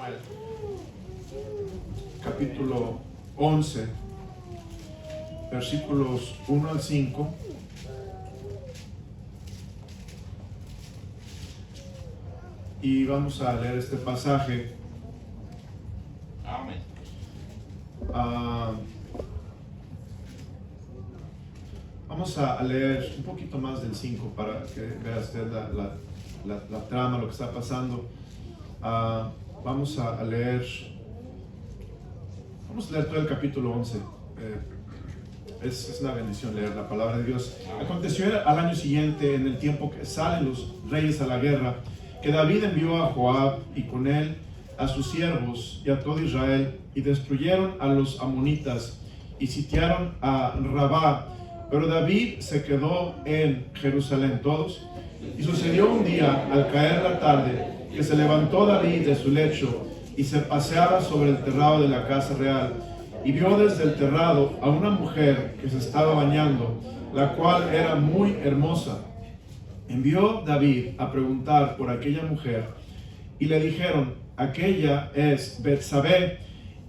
Samuel, capítulo 11, versículos 1 al 5. Y vamos a leer este pasaje. Amén. Vamos a leer un poquito más del 5 para que vea usted la trama, lo que está pasando. Vamos a leer todo el capítulo 11. Es una bendición leer la palabra de Dios. Aconteció al año siguiente, en el tiempo que salen los reyes a la guerra, que David envió a Joab y con él a sus siervos y a todo Israel, y destruyeron a los amonitas y sitiaron a Rabá. Pero David se quedó en Jerusalén. Todos. Y sucedió un día, al caer la tarde, que se levantó David de su lecho y se paseaba sobre el terrado de la casa real, y vio desde el terrado a una mujer que se estaba bañando, la cual era muy hermosa. Envió David a preguntar por aquella mujer, y le dijeron: aquella es Betsabé,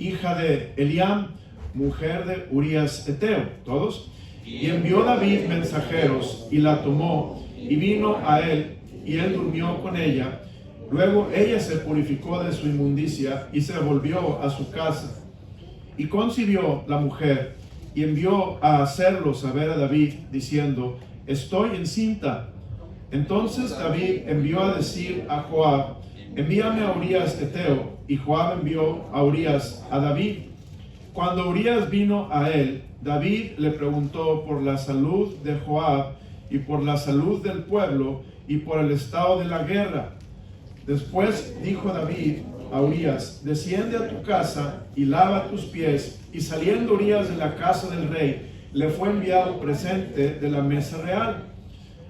hija de Eliam, mujer de Urías Eteo. Todos. Y envió David mensajeros, y la tomó, y vino a él, y él durmió con ella. Luego ella se purificó de su inmundicia, y se volvió a su casa. Y concibió la mujer, y envió a hacerlo saber a David, diciendo: estoy encinta. Entonces David envió a decir a Joab: envíame a Urías Eteo. Y Joab envió a Urías a David. Cuando Urías vino a él, David le preguntó por la salud de Joab y por la salud del pueblo y por el estado de la guerra. Después dijo David a Urías: desciende a tu casa y lava tus pies. Y saliendo Urías de la casa del rey, le fue enviado presente de la mesa real.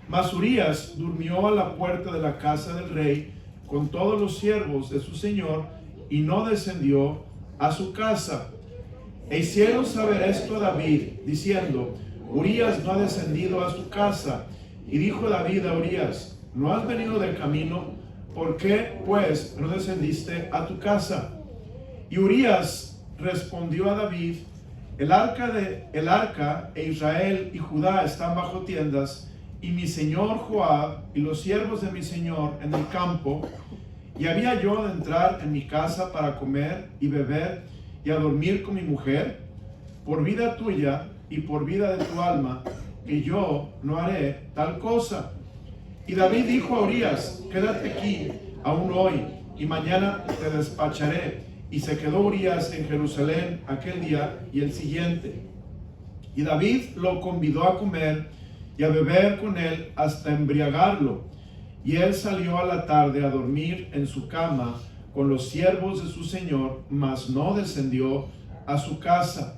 Mas Urías durmió a la puerta de la casa del rey con todos los siervos de su señor, y no descendió a su casa. E hicieron saber esto a David, diciendo: Urías no ha descendido a su casa. Y dijo David a Urías: ¿no has venido de camino? ¿Por qué, pues, no descendiste a tu casa? Y Urías respondió a David: el arca e Israel y Judá están bajo tiendas, y mi señor Joab y los siervos de mi señor en el campo. Y había yo de entrar en mi casa para comer y beber y a dormir con mi mujer. Por vida tuya y por vida de tu alma, que yo no haré tal cosa. Y David dijo a Urías: quédate aquí aún hoy, y mañana te despacharé. Y se quedó Urías en Jerusalén aquel día y el siguiente. Y David lo convidó a comer y a beber con él hasta embriagarlo. Y él salió a la tarde a dormir en su cama con los siervos de su señor, mas no descendió a su casa.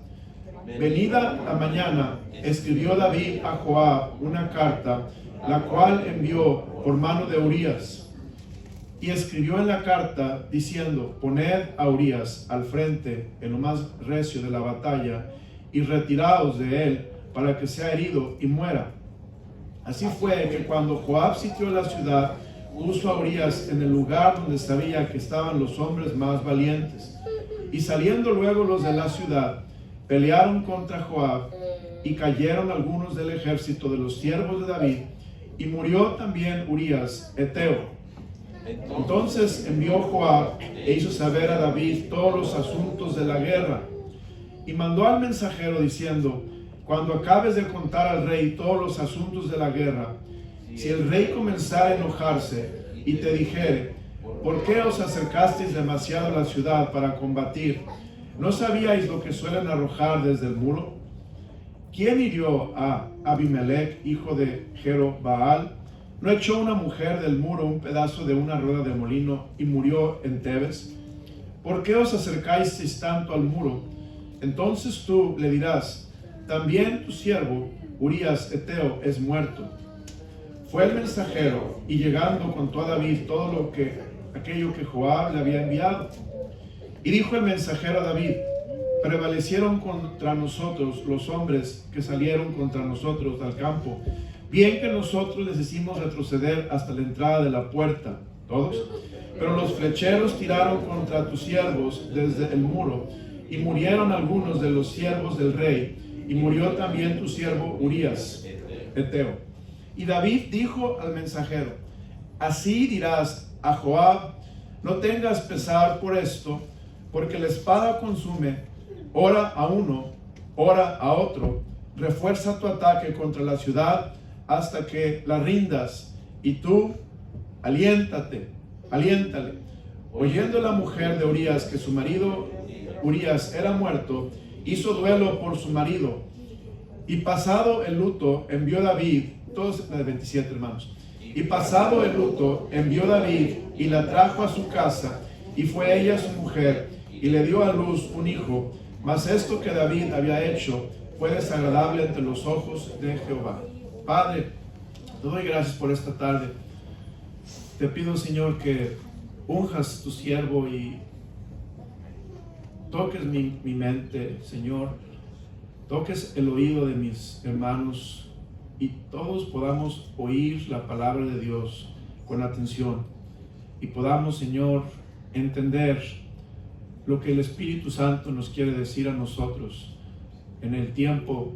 Venida la mañana, escribió David a Joab una carta, la cual envió por mano de Urías. Y escribió en la carta diciendo: poned a Urías al frente en lo más recio de la batalla, y retiraos de él para que sea herido y muera. Así fue que cuando Joab sitió la ciudad, puso a Urías en el lugar donde sabía que estaban los hombres más valientes. Y saliendo luego los de la ciudad, pelearon contra Joab, y cayeron algunos del ejército de los siervos de David, y murió también Urías Eteo. Entonces envió Joab e hizo saber a David todos los asuntos de la guerra, y mandó al mensajero diciendo: cuando acabes de contar al rey todos los asuntos de la guerra, si el rey comenzara a enojarse y te dijere: ¿por qué os acercasteis demasiado a la ciudad para combatir? ¿No sabíais lo que suelen arrojar desde el muro? ¿Quién hirió a Abimelech, hijo de Jerobaal? ¿No echó una mujer del muro un pedazo de una rueda de molino y murió en Tebes? ¿Por qué os acercáis tanto al muro? Entonces tú le dirás: también tu siervo Urías Eteo es muerto. Fue el mensajero, y llegando contó a David todo aquello que Joab le había enviado. Y dijo el mensajero a David: prevalecieron contra nosotros los hombres que salieron contra nosotros al campo, bien que nosotros les hicimos retroceder hasta la entrada de la puerta. ¿Todos? Pero los flecheros tiraron contra tus siervos desde el muro, y murieron algunos de los siervos del rey, y murió también tu siervo Urías, Eteo. Y David dijo al mensajero: así dirás a Joab: no tengas pesar por esto, porque la espada consume, ora a uno, ora a otro. Refuerza tu ataque contra la ciudad hasta que la rindas, y tú aliéntale. Oyendo la mujer de Urías que su marido Urías era muerto, hizo duelo por su marido, y pasado el luto envió David, todos 27 hermanos, y pasado el luto envió David y la trajo a su casa, y fue ella su mujer, y le dio a luz un hijo. Mas esto que David había hecho fue desagradable ante los ojos de Jehová. Padre, te doy gracias por esta tarde. Te pido, Señor, que unjas tu siervo y toques mi mente, Señor. Toques el oído de mis hermanos y todos podamos oír la palabra de Dios con atención y podamos, Señor, entender lo que el Espíritu Santo nos quiere decir a nosotros en el tiempo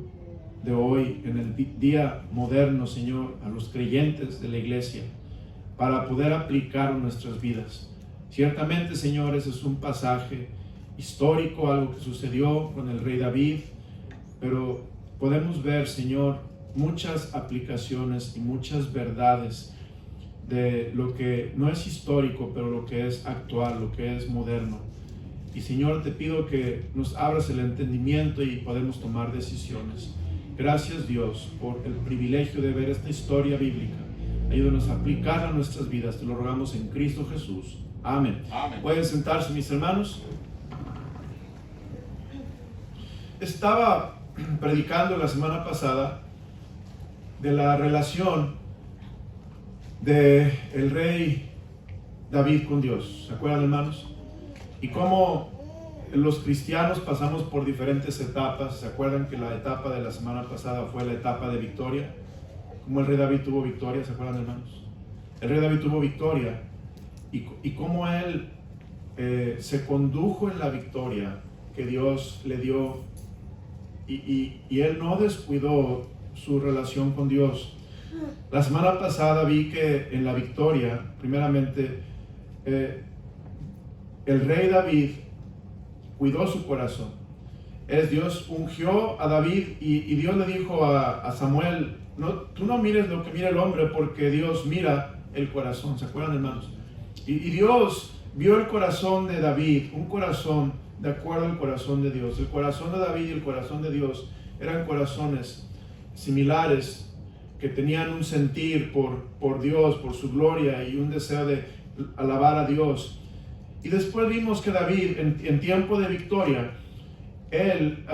de hoy, en el día moderno, Señor, a los creyentes de la iglesia, para poder aplicar en nuestras vidas. Ciertamente, Señor, ese es un pasaje histórico, algo que sucedió con el rey David, pero podemos ver, Señor, muchas aplicaciones y muchas verdades de lo que no es histórico, pero lo que es actual, lo que es moderno. Y, Señor, te pido que nos abras el entendimiento y podemos tomar decisiones. Gracias, Dios, por el privilegio de ver esta historia bíblica. Ayúdanos a aplicarla a nuestras vidas. Te lo rogamos en Cristo Jesús. Amén. Amén. Pueden sentarse, mis hermanos. Estaba predicando la semana pasada de la relación del rey David con Dios. ¿Se acuerdan, hermanos? Y cómo los cristianos pasamos por diferentes etapas. ¿Se acuerdan que la etapa de la semana pasada fue la etapa de victoria? Cómo el rey David tuvo victoria, ¿se acuerdan, hermanos? El rey David tuvo victoria y cómo él se condujo en la victoria que Dios le dio y él no descuidó su relación con Dios. La semana pasada vi que en la victoria, primeramente, el rey David cuidó su corazón. Dios ungió a David y Dios le dijo a Samuel: tú no mires lo que mira el hombre, porque Dios mira el corazón. ¿Se acuerdan, hermanos? Y Dios vio el corazón de David, un corazón de acuerdo al corazón de Dios. El corazón de David y el corazón de Dios eran corazones similares, que tenían un sentir por Dios, por su gloria y un deseo de alabar a Dios. Y después vimos que David, en tiempo de victoria, él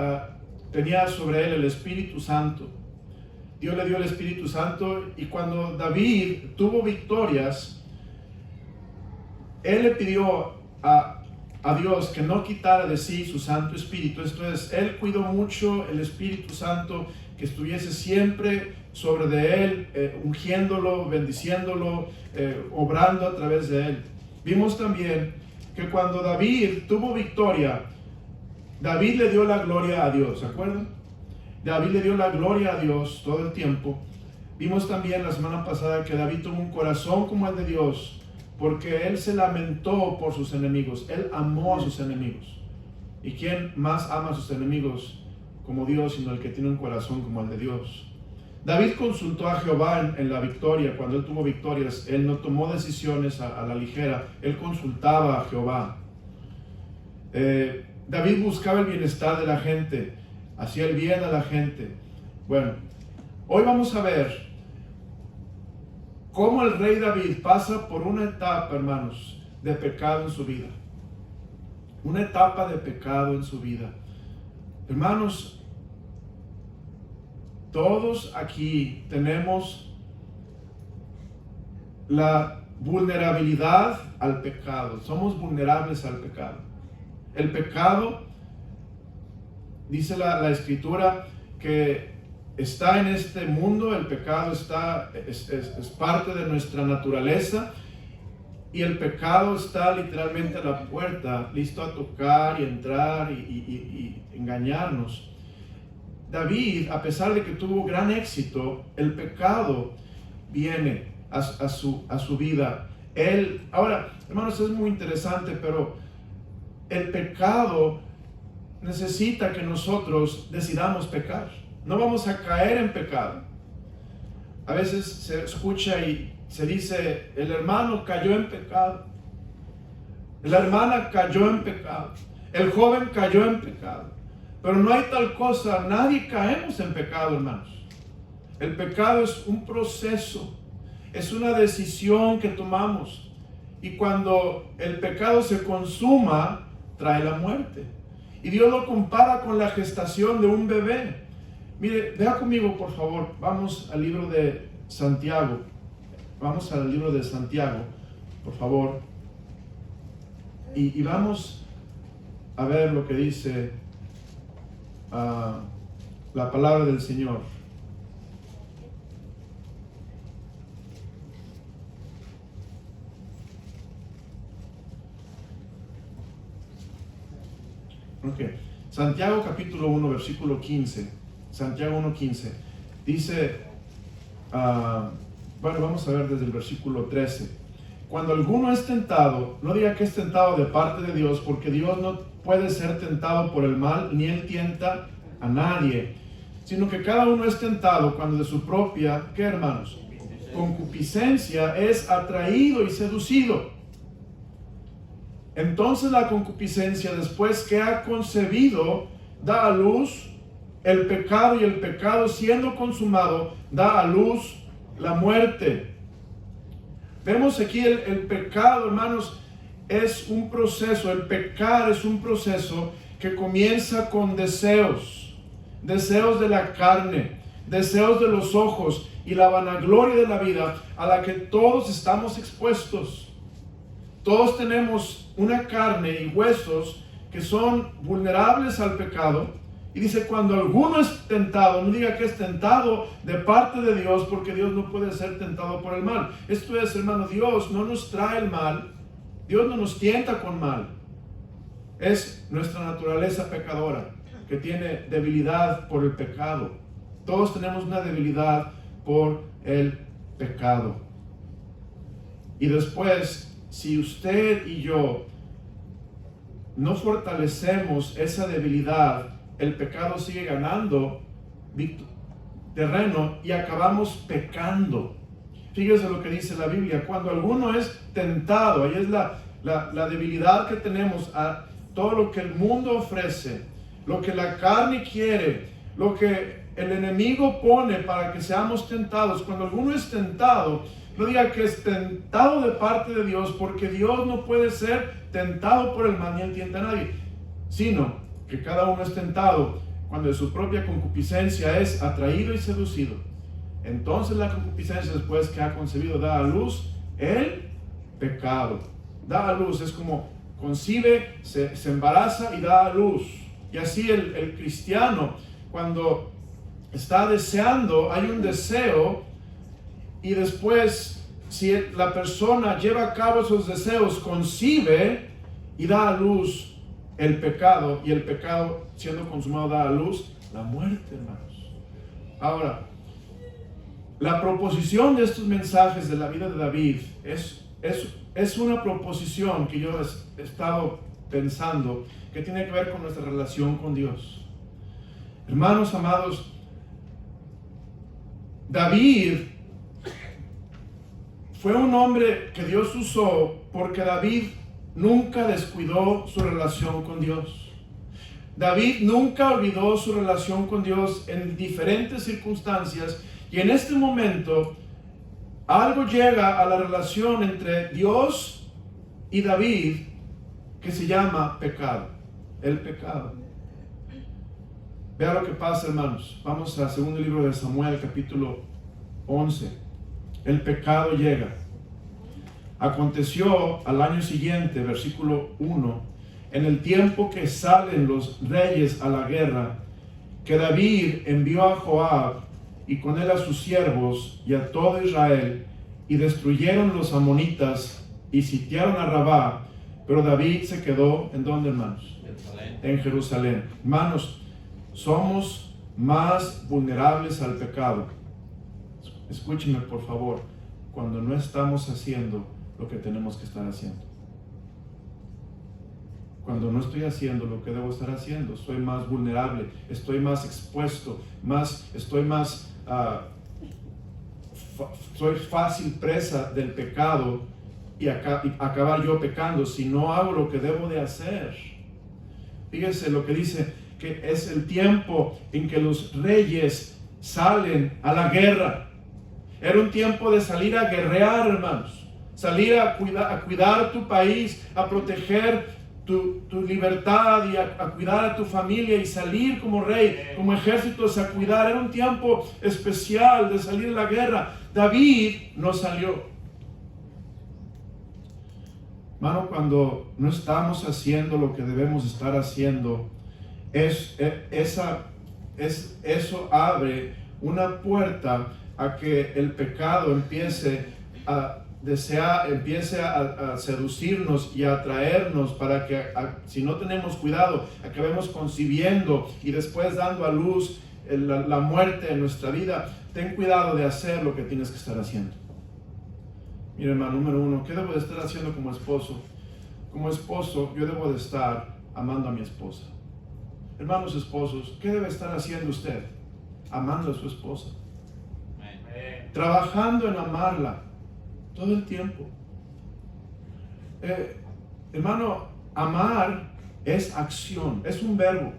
tenía sobre él el Espíritu Santo. Dios le dio el Espíritu Santo, y cuando David tuvo victorias, él le pidió a Dios que no quitara de sí su Santo Espíritu. Esto es, él cuidó mucho el Espíritu Santo, que estuviese siempre sobre de él, ungiéndolo, bendiciéndolo, obrando a través de él. Vimos también que cuando David tuvo victoria, David le dio la gloria a Dios, ¿se acuerdan? David le dio la gloria a Dios todo el tiempo. Vimos también la semana pasada que David tuvo un corazón como el de Dios, porque él se lamentó por sus enemigos, él amó a sus enemigos. ¿Y quién más ama a sus enemigos como Dios, sino el que tiene un corazón como el de Dios? David consultó a Jehová en la victoria. Cuando él tuvo victorias, él no tomó decisiones a la ligera, él consultaba a Jehová. David buscaba el bienestar de la gente, hacía el bien a la gente. Bueno, hoy vamos a ver cómo el rey David pasa por una etapa, hermanos, de pecado en su vida. Una etapa de pecado en su vida. Hermanos, todos aquí tenemos la vulnerabilidad al pecado. Somos vulnerables al pecado. El pecado, dice la Escritura, que está en este mundo. El pecado es parte de nuestra naturaleza, y el pecado está literalmente a la puerta, listo a tocar y entrar y engañarnos. David, a pesar de que tuvo gran éxito, el pecado viene a su vida. Ahora, hermanos, es muy interesante, pero el pecado necesita que nosotros decidamos pecar. No vamos a caer en pecado. A veces se escucha y se dice, el hermano cayó en pecado, la hermana cayó en pecado, el joven cayó en pecado. Pero no hay tal cosa, nadie caemos en pecado, hermanos. El pecado es un proceso, es una decisión que tomamos. Y cuando el pecado se consuma, trae la muerte. Y Dios lo compara con la gestación de un bebé. Mire, vea conmigo, por favor, vamos al libro de Santiago. Vamos al libro de Santiago, por favor. Y vamos a ver lo que dice la palabra del Señor. Ok. Santiago capítulo 1, versículo 15. Santiago 1:15. Dice, bueno, vamos a ver desde el versículo 13. Cuando alguno es tentado, no diga que es tentado de parte de Dios, porque Dios no puede ser tentado por el mal, ni Él tienta a nadie, sino que cada uno es tentado cuando de su propia, ¿qué, hermanos? Concupiscencia es atraído y seducido. Entonces la concupiscencia, después que ha concebido, da a luz el pecado, y el pecado, siendo consumado, da a luz la muerte. Vemos aquí el pecado, hermanos, es un proceso. El pecar es un proceso que comienza con deseos de la carne, deseos de los ojos y la vanagloria de la vida a la que todos estamos expuestos. Todos tenemos una carne y huesos que son vulnerables al pecado. Y dice, cuando alguno es tentado, no diga que es tentado de parte de Dios, porque Dios no puede ser tentado por el mal. Esto es, hermano, Dios no nos trae el mal, Dios no nos tienta con mal. Es nuestra naturaleza pecadora que tiene debilidad por el pecado. Todos tenemos una debilidad por el pecado. Y después, si usted y yo no fortalecemos esa debilidad, el pecado sigue ganando terreno y acabamos pecando. Fíjese lo que dice la Biblia: cuando alguno es tentado, ahí es la debilidad que tenemos a todo lo que el mundo ofrece, lo que la carne quiere, lo que el enemigo pone para que seamos tentados. Cuando alguno es tentado, no diga que es tentado de parte de Dios, porque Dios no puede ser tentado por el mal, ni él tienta a nadie, sino que cada uno es tentado cuando de su propia concupiscencia es atraído y seducido. Entonces la concupiscencia, después que ha concebido, da a luz el pecado. Da a luz, es como concibe, se embaraza y da a luz. Y así el cristiano, cuando está deseando, hay un deseo, y después, si la persona lleva a cabo esos deseos, concibe y da a luz el pecado, y el pecado, siendo consumado, da a luz la muerte, hermanos. Ahora, la proposición de estos mensajes de la vida de David es una proposición que yo he estado pensando, que tiene que ver con nuestra relación con Dios. Hermanos amados, David fue un hombre que Dios usó porque David nunca descuidó su relación con Dios. David nunca olvidó su relación con Dios en diferentes circunstancias, y en este momento algo llega a la relación entre Dios y David que se llama pecado, el pecado. Vea lo que pasa, hermanos. Vamos al segundo libro de Samuel, capítulo 11. El pecado llega. Aconteció al año siguiente, versículo 1, en el tiempo que salen los reyes a la guerra, que David envió a Joab y con él a sus siervos y a todo Israel, y destruyeron los amonitas y sitiaron a Rabá, pero David se quedó, ¿en dónde, hermanos? En Jerusalén. Hermanos, somos más vulnerables al pecado. Escúchenme, por favor, cuando no estamos haciendo lo que tenemos que estar haciendo. Cuando no estoy haciendo lo que debo estar haciendo, soy más vulnerable, estoy más expuesto, soy fácil presa del pecado y acabar yo pecando si no hago lo que debo de hacer. Fíjese lo que dice, que es el tiempo en que los reyes salen a la guerra. Era un tiempo de salir a guerrear, hermanos, salir a cuidar tu país, a proteger tu libertad y a cuidar a tu familia y salir como rey, como ejércitos a cuidar. Era un tiempo especial de salir a la guerra. David no salió. Hermano, cuando no estamos haciendo lo que debemos estar haciendo, eso abre una puerta a que el pecado empiece a seducirnos y a atraernos, para que si no tenemos cuidado, acabemos concibiendo y después dando a luz la muerte en nuestra vida. Ten cuidado de hacer lo que tienes que estar haciendo. Mira, hermano, número uno, ¿qué debo de estar haciendo como esposo? Como esposo, yo debo de estar amando a mi esposa. Hermanos esposos, ¿qué debe estar haciendo usted? Amando a su esposa. Trabajando en amarla todo el tiempo. Hermano, amar es acción, es un verbo.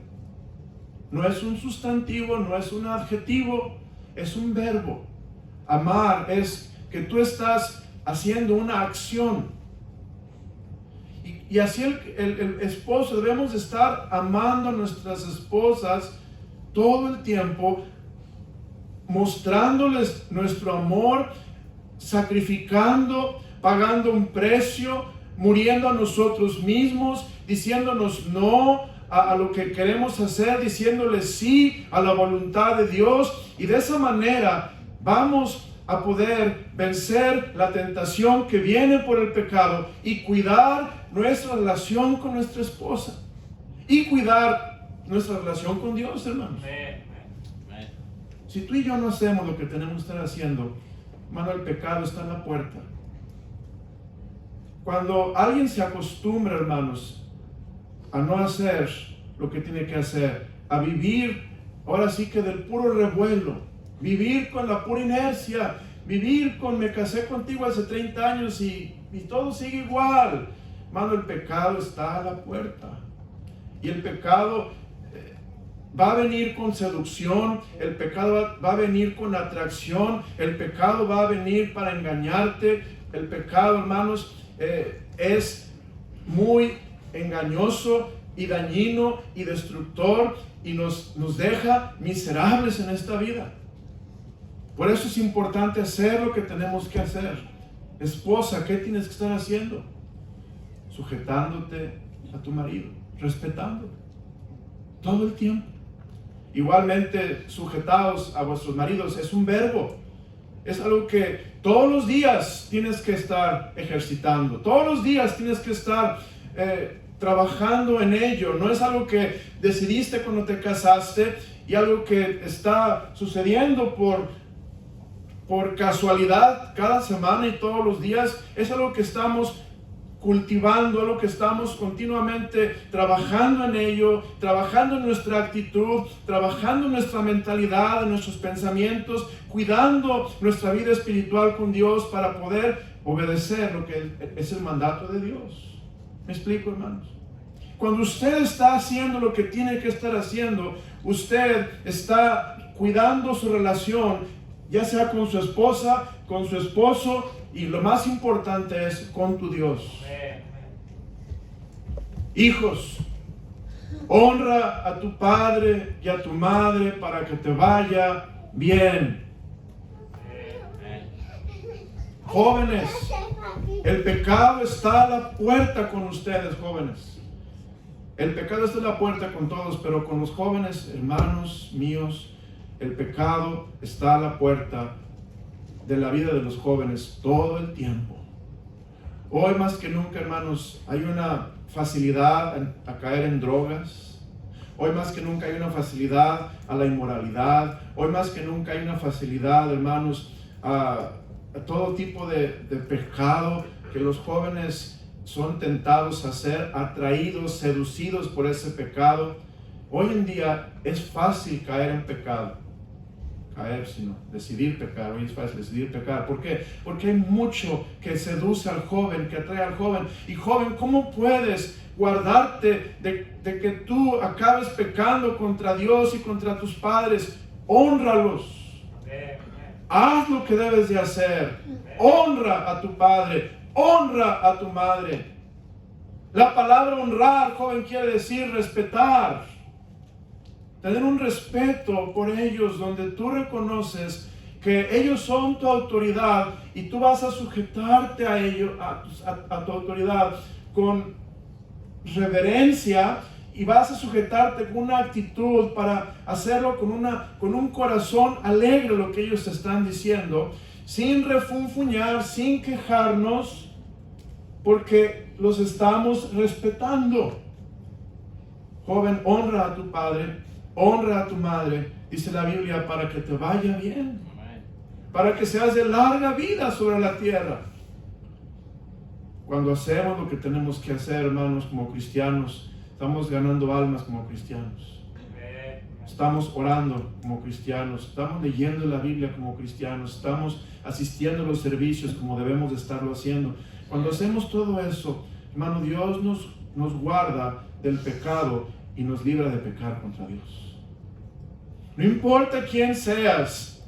No es un sustantivo, no es un adjetivo, es un verbo. Amar es que tú estás haciendo una acción. Y así el esposo, debemos estar amando a nuestras esposas todo el tiempo, mostrándoles nuestro amor, sacrificando, pagando un precio, muriendo a nosotros mismos, diciéndonos no a lo que queremos hacer, diciéndoles sí a la voluntad de Dios. Y de esa manera vamos a poder vencer la tentación que viene por el pecado y cuidar nuestra relación con nuestra esposa y cuidar nuestra relación con Dios, hermanos. Si tú y yo no hacemos lo que tenemos que estar haciendo, hermano, el pecado está en la puerta. Cuando alguien se acostumbra, hermanos, a no hacer lo que tiene que hacer, a vivir, ahora sí que del puro revuelo, vivir con la pura inercia, vivir con me casé contigo hace 30 años y todo sigue igual. Hermano, el pecado está a la puerta. Y el pecado va a venir con seducción, el pecado va a venir con atracción, el pecado va a venir para engañarte. El pecado, hermanos, es muy engañoso y dañino y destructor y nos deja miserables en esta vida. Por eso es importante hacer lo que tenemos que hacer. Esposa, ¿qué tienes que estar haciendo? Sujetándote a tu marido, respetándolo todo el tiempo. Igualmente, sujetados a vuestros maridos es un verbo. Es algo que todos los días tienes que estar ejercitando. Todos los días tienes que estar trabajando en ello. No es algo que decidiste cuando te casaste y algo que está sucediendo por casualidad cada semana y todos los días. Es algo que estamos cultivando, algo que estamos continuamente trabajando en ello, trabajando en nuestra actitud, trabajando en nuestra mentalidad, en nuestros pensamientos, cuidando nuestra vida espiritual con Dios para poder obedecer lo que es el mandato de Dios. ¿Me explico, hermanos? Cuando usted está haciendo lo que tiene que estar haciendo, usted está cuidando su relación, ya sea con su esposa, con su esposo, y lo más importante es con tu Dios. Hijos, honra a tu padre y a tu madre para que te vaya bien. Jóvenes, el pecado está a la puerta con ustedes, jóvenes. El pecado está a la puerta con todos, pero con los jóvenes, hermanos míos, el pecado está a la puerta de la vida de los jóvenes todo el tiempo. Hoy más que nunca, hermanos, hay una facilidad a caer en drogas. Hoy más que nunca hay una facilidad a la inmoralidad. Hoy más que nunca hay una facilidad, hermanos, a todo tipo de pecado que los jóvenes son tentados a hacer, atraídos, seducidos por ese pecado. Hoy en día es fácil caer en pecado. Sino decidir pecar. Hoy es fácil decidir pecar. ¿Por qué? Porque hay mucho que seduce al joven, que atrae al joven. Y joven, ¿cómo puedes guardarte de que tú acabes pecando contra Dios y contra tus padres? Hónralos. Haz lo que debes de hacer. Honra a tu padre, honra a tu madre. La palabra honrar, joven, quiere decir respetar. Tener un respeto por ellos, donde tú reconoces que ellos son tu autoridad y tú vas a sujetarte a ellos, a tu autoridad con reverencia, y vas a sujetarte con una actitud para hacerlo con un corazón alegre lo que ellos te están diciendo, sin refunfuñar, sin quejarnos, porque los estamos respetando. Joven, honra a tu padre, honra a tu madre, dice la Biblia, para que te vaya bien, para que seas de larga vida sobre la tierra. Cuando hacemos lo que tenemos que hacer, hermanos, como cristianos, estamos ganando almas como cristianos. Estamos orando como cristianos, estamos leyendo la Biblia como cristianos, estamos asistiendo a los servicios como debemos de estarlo haciendo. Cuando hacemos todo eso, hermano, Dios nos guarda del pecado y nos libra de pecar contra Dios. No importa quién seas,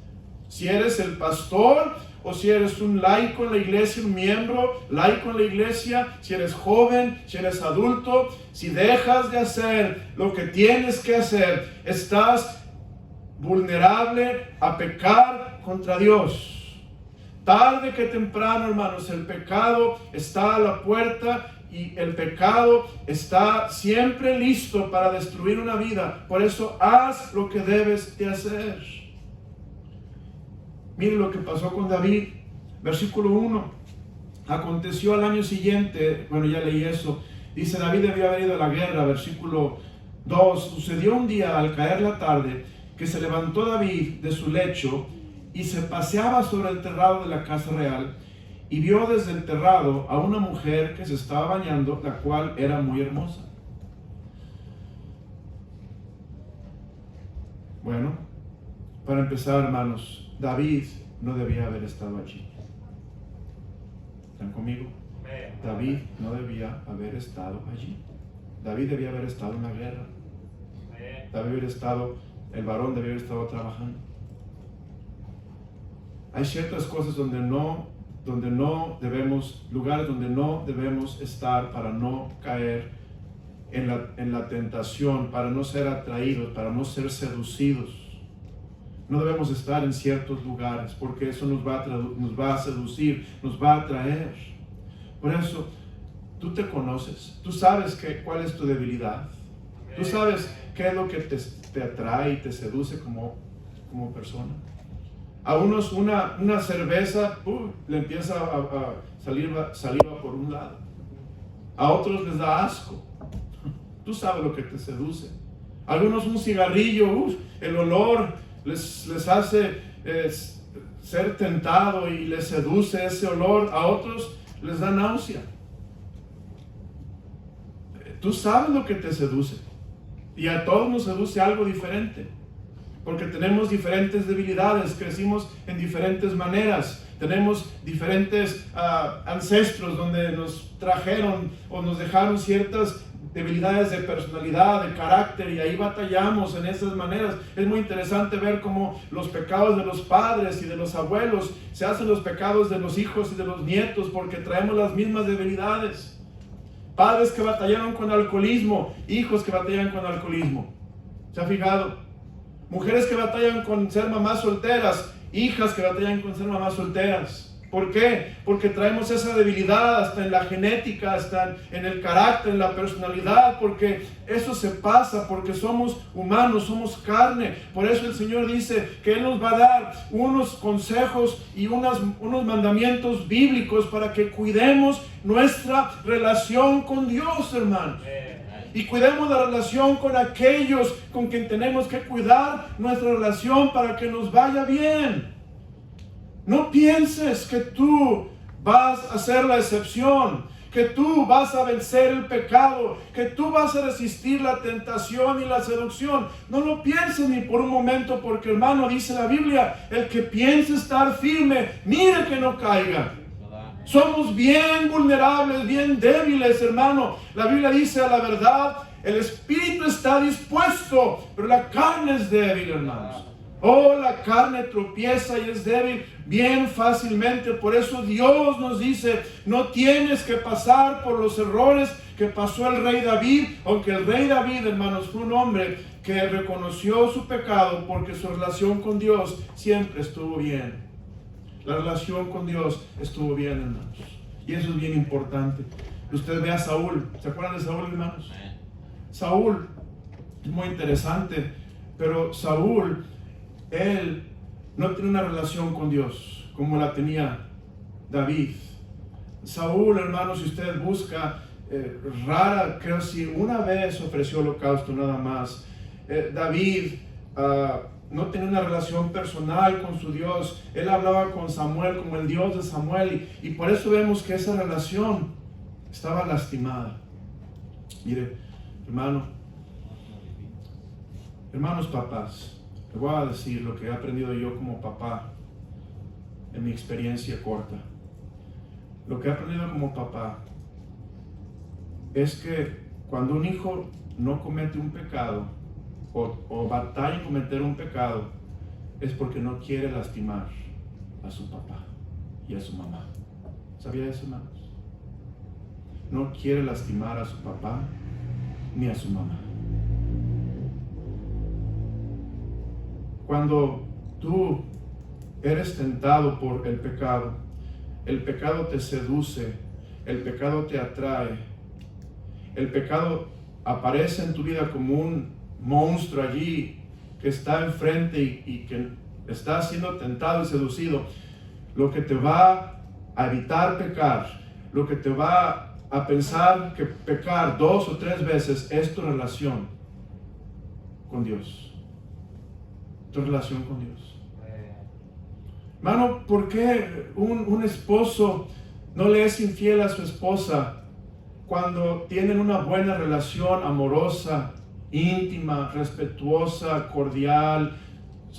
si eres el pastor o si eres un laico en la iglesia, un miembro laico en la iglesia, si eres joven, si eres adulto, si dejas de hacer lo que tienes que hacer, estás vulnerable a pecar contra Dios. Tarde que temprano, hermanos, el pecado está a la puerta. Y el pecado está siempre listo para destruir una vida. Por eso haz lo que debes de hacer. Miren lo que pasó con David. Versículo 1. Aconteció al año siguiente, bueno, ya leí eso. Dice, David debió haber ido a la guerra. Versículo 2. Sucedió un día al caer la tarde que se levantó David de su lecho y se paseaba sobre el terrado de la casa real. Y vio desde el terrado a una mujer que se estaba bañando, la cual era muy hermosa. Bueno, para empezar, hermanos, David no debía haber estado allí. ¿Están conmigo? David no debía haber estado allí. David debía haber estado en la guerra. El varón debía haber estado trabajando. Hay ciertas cosas donde no debemos, lugares donde no debemos estar para no caer en la tentación, para no ser atraídos, para no ser seducidos. No debemos estar en ciertos lugares porque eso nos va a seducir, nos va a atraer. Por eso, tú te conoces, tú sabes cuál es tu debilidad, tú sabes qué es lo que te atrae y te seduce como persona. A unos una cerveza le empieza a salir saliva por un lado. A otros les da asco. Tú sabes lo que te seduce. A algunos un cigarrillo, el olor les hace ser tentado y les seduce ese olor. A otros les da náusea. Tú sabes lo que te seduce. Y a todos nos seduce algo diferente. Porque tenemos diferentes debilidades, crecimos en diferentes maneras, tenemos diferentes ancestros donde nos trajeron o nos dejaron ciertas debilidades de personalidad, de carácter, y ahí batallamos en esas maneras. Es muy interesante ver cómo los pecados de los padres y de los abuelos se hacen los pecados de los hijos y de los nietos, porque traemos las mismas debilidades. Padres que batallaron con alcoholismo, hijos que batallan con alcoholismo. ¿Se ha fijado? Mujeres que batallan con ser mamás solteras, hijas que batallan con ser mamás solteras. ¿Por qué? Porque traemos esa debilidad hasta en la genética, hasta en el carácter, en la personalidad, porque eso se pasa, porque somos humanos, somos carne. Por eso el Señor dice que Él nos va a dar unos consejos y unos mandamientos bíblicos para que cuidemos nuestra relación con Dios, hermanos. Y cuidemos la relación con aquellos con quien tenemos que cuidar nuestra relación para que nos vaya bien. No pienses que tú vas a ser la excepción, que tú vas a vencer el pecado, que tú vas a resistir la tentación y la seducción. No lo pienses ni por un momento, porque, hermano, dice la Biblia, el que piense estar firme, mire que no caiga. Somos bien vulnerables, bien débiles, hermano. La Biblia dice, a la verdad, el espíritu está dispuesto, pero la carne es débil, hermanos. Oh, la carne tropieza y es débil bien fácilmente. Por eso Dios nos dice, no tienes que pasar por los errores que pasó el rey David. Aunque el rey David, hermanos, fue un hombre que reconoció su pecado, porque su relación con Dios siempre estuvo bien. La relación con Dios estuvo bien, hermanos. Y eso es bien importante. Usted ve a Saúl. ¿Se acuerdan de Saúl, hermanos? Saúl es muy interesante, pero Saúl, él no tiene una relación con Dios como la tenía David. Saúl, hermanos, si usted busca, rara, creo si una vez ofreció holocausto nada más. David no tenía una relación personal con su Dios. Él hablaba con Samuel como el Dios de Samuel, y por eso vemos que esa relación estaba lastimada. Mire, hermanos papás, le voy a decir lo que he aprendido yo como papá en mi experiencia corta. Lo que he aprendido como papá es que cuando un hijo no comete un pecado o batalla en cometer un pecado, es porque no quiere lastimar a su papá y a su mamá. ¿Sabía eso, hermanos? No quiere lastimar a su papá ni a su mamá. Cuando tú eres tentado por el pecado te seduce, el pecado te atrae, el pecado aparece en tu vida como un monstruo allí que está enfrente y que está siendo tentado y seducido. Lo que te va a evitar pecar, lo que te va a pensar que pecar 2 o 3 veces es tu relación con Dios. Tu relación con Dios. Hermano, ¿por qué un esposo no le es infiel a su esposa cuando tienen una buena relación amorosa, íntima, respetuosa, cordial,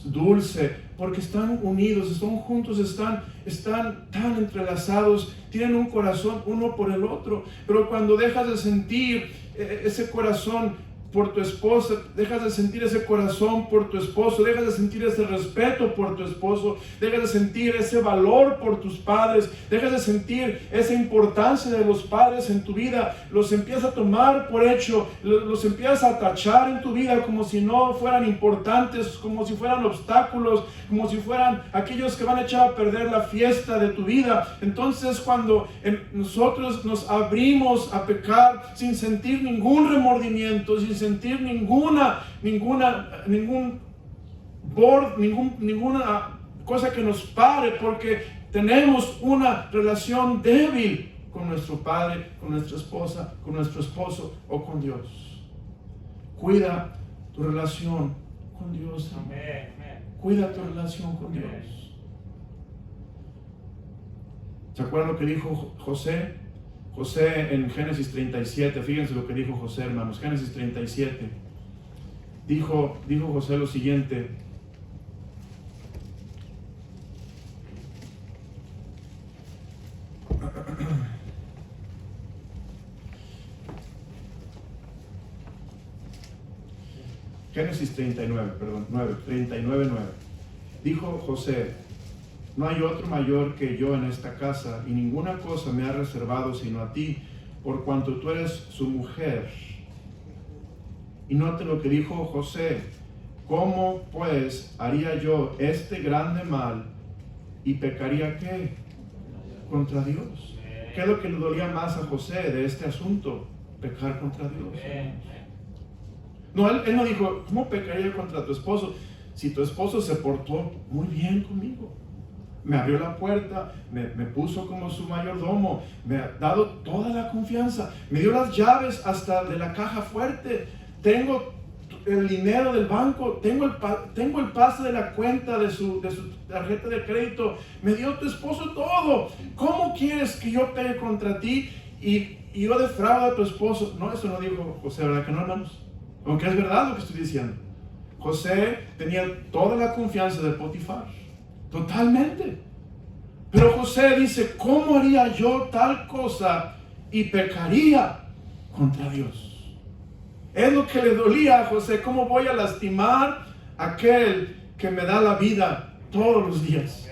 dulce? Porque están unidos, están juntos, están tan entrelazados, tienen un corazón uno por el otro. Pero cuando dejas de sentir ese corazón por tu esposa, dejas de sentir ese corazón por tu esposo, dejas de sentir ese respeto por tu esposo, dejas de sentir ese valor por tus padres, dejas de sentir esa importancia de los padres en tu vida, los empiezas a tomar por hecho, los empiezas a tachar en tu vida como si no fueran importantes, como si fueran obstáculos, como si fueran aquellos que van a echar a perder la fiesta de tu vida. Entonces, cuando nosotros nos abrimos a pecar sin sentir ningún remordimiento, sin sentir ninguna cosa que nos pare, porque tenemos una relación débil con nuestro padre, con nuestra esposa, con nuestro esposo o con Dios. Cuida tu relación con Dios. Cuida tu relación con Dios. ¿Se acuerdan lo que dijo José? José en Génesis 37, fíjense lo que dijo José, hermanos. Génesis 37. Dijo José lo siguiente: Génesis 39, perdón, 39:9. Dijo José: no hay otro mayor que yo en esta casa, y ninguna cosa me ha reservado sino a ti, por cuanto tú eres su mujer. Y note lo que dijo José: ¿cómo pues haría yo este grande mal y pecaría qué? contra Dios. ¿Qué es lo que le dolía más a José de este asunto? Pecar contra Dios. No, él no dijo, ¿cómo pecaría contra tu esposo? Si tu esposo se portó muy bien conmigo, me abrió la puerta, me puso como su mayordomo, me ha dado toda la confianza, me dio las llaves hasta de la caja fuerte, tengo el dinero del banco, tengo el pase de la cuenta de su tarjeta de crédito, me dio tu esposo todo. ¿Cómo quieres que yo pegue contra ti y yo defraude a tu esposo? No, eso no dijo José, ¿verdad que no, hermanos? Aunque es verdad lo que estoy diciendo. José tenía toda la confianza de Potifar, totalmente. Pero José dice, ¿cómo haría yo tal cosa y pecaría contra Dios? Es lo que le dolía a José. ¿Cómo voy a lastimar a aquel que me da la vida todos los días?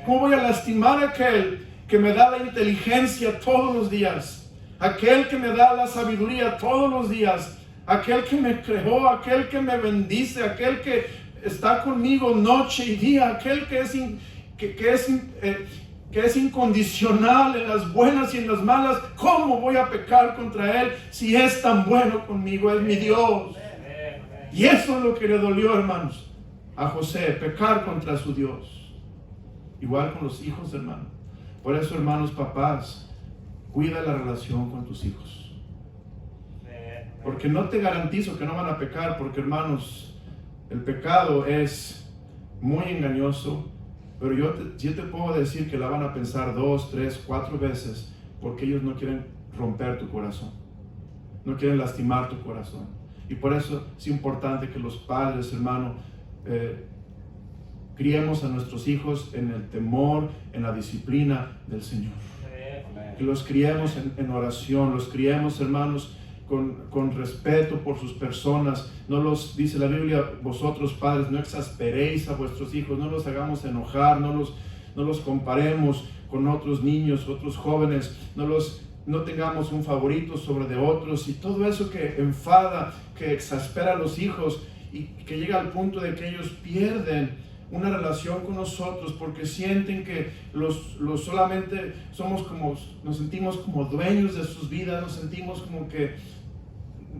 ¿Cómo voy a lastimar a aquel que me da la inteligencia todos los días? Aquel que me da la sabiduría todos los días. Aquel que me creó, aquel que me bendice, aquel que está conmigo noche y día, aquel que es incondicional en las buenas y en las malas. ¿Cómo voy a pecar contra Él si es tan bueno conmigo? Es mi Dios. Y eso es lo que le dolió, hermanos, a José, pecar contra su Dios. Igual con los hijos, hermanos. Por eso, hermanos, papás, cuida la relación con tus hijos. Porque no te garantizo que no van a pecar, porque, hermanos, el pecado es muy engañoso. Pero yo te puedo decir que la van a pensar 2, 3, 4 veces, porque ellos no quieren romper tu corazón, no quieren lastimar tu corazón. Y por eso es importante que los padres, hermano, criemos a nuestros hijos en el temor, en la disciplina del Señor. Que los criemos en oración, los criemos, hermanos, con respeto por sus personas. No los, dice la Biblia, vosotros padres, no exasperéis a vuestros hijos, no los hagamos enojar, no los comparemos con otros niños, otros jóvenes, no tengamos un favorito sobre de otros, y todo eso que enfada, que exaspera a los hijos y que llega al punto de que ellos pierden una relación con nosotros porque sienten que solamente nos sentimos como dueños de sus vidas, nos sentimos como que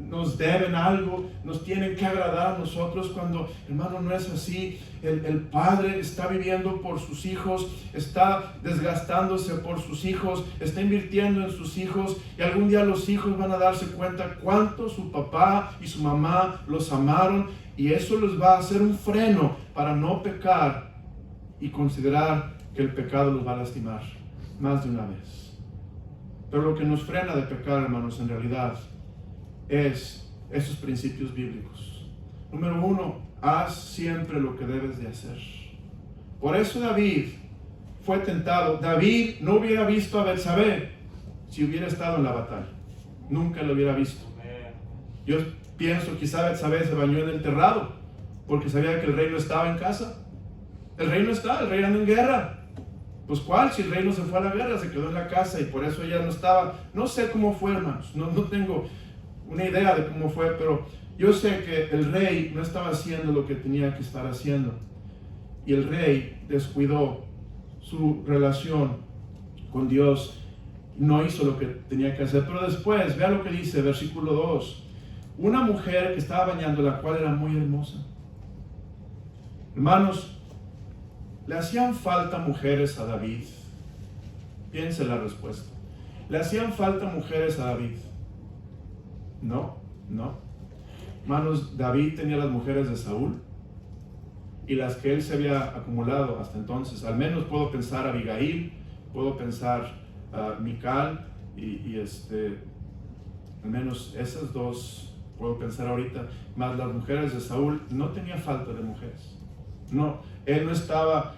nos deben algo, nos tienen que agradar a nosotros, cuando, hermano, no es así. El padre está viviendo por sus hijos, está desgastándose por sus hijos, está invirtiendo en sus hijos, y algún día los hijos van a darse cuenta cuánto su papá y su mamá los amaron, y eso les va a hacer un freno para no pecar y considerar que el pecado los va a lastimar más de una vez. Pero lo que nos frena de pecar, hermanos, en realidad es esos principios bíblicos. Número 1, haz siempre lo que debes de hacer. Por eso David fue tentado. David no hubiera visto a Betsabé si hubiera estado en la batalla. Nunca lo hubiera visto. Yo pienso quizá Betsabé se bañó en el terrado porque sabía que el rey no estaba en casa. El rey no está, el rey anda en guerra. Pues ¿cuál? Si el rey no se fue a la guerra, se quedó en la casa, y por eso ella no estaba. No sé cómo fue, hermanos, no tengo una idea de cómo fue, pero yo sé que el rey no estaba haciendo lo que tenía que estar haciendo, y el rey descuidó su relación con Dios, no hizo lo que tenía que hacer. Pero después, vea lo que dice, versículo 2, una mujer que estaba bañando, la cual era muy hermosa. Hermanos, ¿le hacían falta mujeres a David? Piense la respuesta. ¿Le hacían falta mujeres a David? No. Hermanos, David tenía las mujeres de Saúl y las que él se había acumulado hasta entonces. Al menos puedo pensar a Abigail, puedo pensar a Mical y al menos esas dos puedo pensar ahorita. Más las mujeres de Saúl. No tenía falta de mujeres. No, él no estaba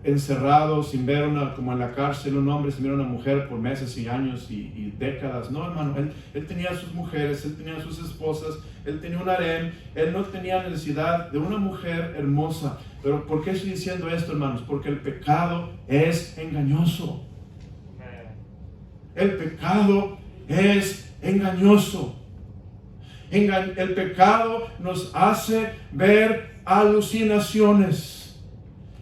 encerrado sin ver como en la cárcel un hombre sin ver una mujer por meses y años y décadas. No, hermano, él tenía sus mujeres, él tenía sus esposas, él tenía un harem, él no tenía necesidad de una mujer hermosa. Pero ¿por qué estoy diciendo esto, hermanos? Porque el pecado es engañoso. El pecado es engañoso. El pecado nos hace ver alucinaciones.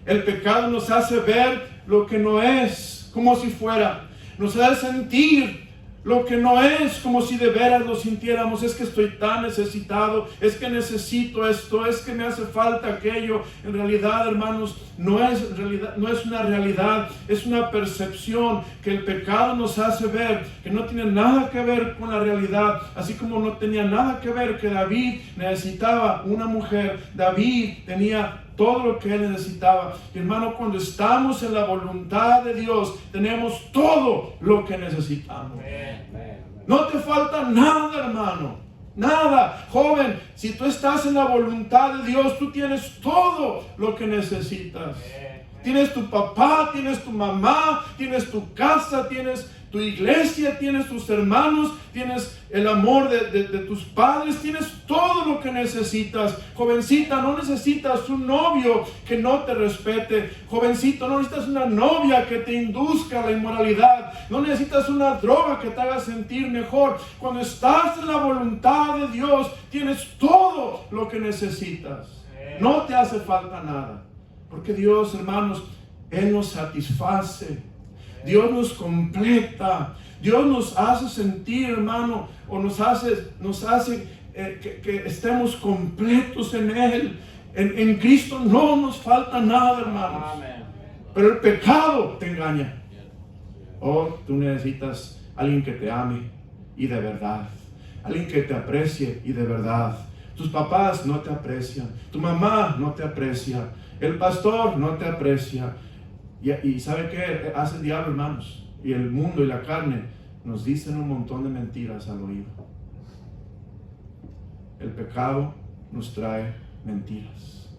El pecado nos hace ver lo que no es como si fuera. Nos hace sentir lo que no es como si de veras lo sintiéramos. Es que estoy tan necesitado, es que necesito esto, es que me hace falta aquello. En realidad, hermanos, no es una realidad, es una percepción que el pecado nos hace ver, que no tiene nada que ver con la realidad. Así como no tenía nada que ver que David necesitaba una mujer, David tenía todo lo que él necesitaba. Y hermano, cuando estamos en la voluntad de Dios, tenemos todo lo que necesitamos. No te falta nada, hermano. Nada. Joven, si tú estás en la voluntad de Dios, tú tienes todo lo que necesitas. Tienes tu papá, tienes tu mamá, tienes tu casa, tienes tu iglesia, tienes tus hermanos, tienes el amor de tus padres, tienes todo lo que necesitas. Jovencita, no necesitas un novio que no te respete. Jovencito, no necesitas una novia que te induzca a la inmoralidad. No necesitas una droga que te haga sentir mejor. Cuando estás en la voluntad de Dios, tienes todo lo que necesitas. No te hace falta nada. Porque Dios, hermanos, Él nos satisface. Dios nos completa. Dios nos hace sentir, hermano, o nos hace que estemos completos en Él. En Cristo no nos falta nada, hermanos. Pero el pecado te engaña. Oh, tú necesitas alguien que te ame y de verdad. Alguien que te aprecie y de verdad. Tus papás no te aprecian. Tu mamá no te aprecia. El pastor no te aprecia. Y ¿sabe qué hace el diablo, hermanos? Y el mundo y la carne nos dicen un montón de mentiras al oído. El pecado nos trae mentiras.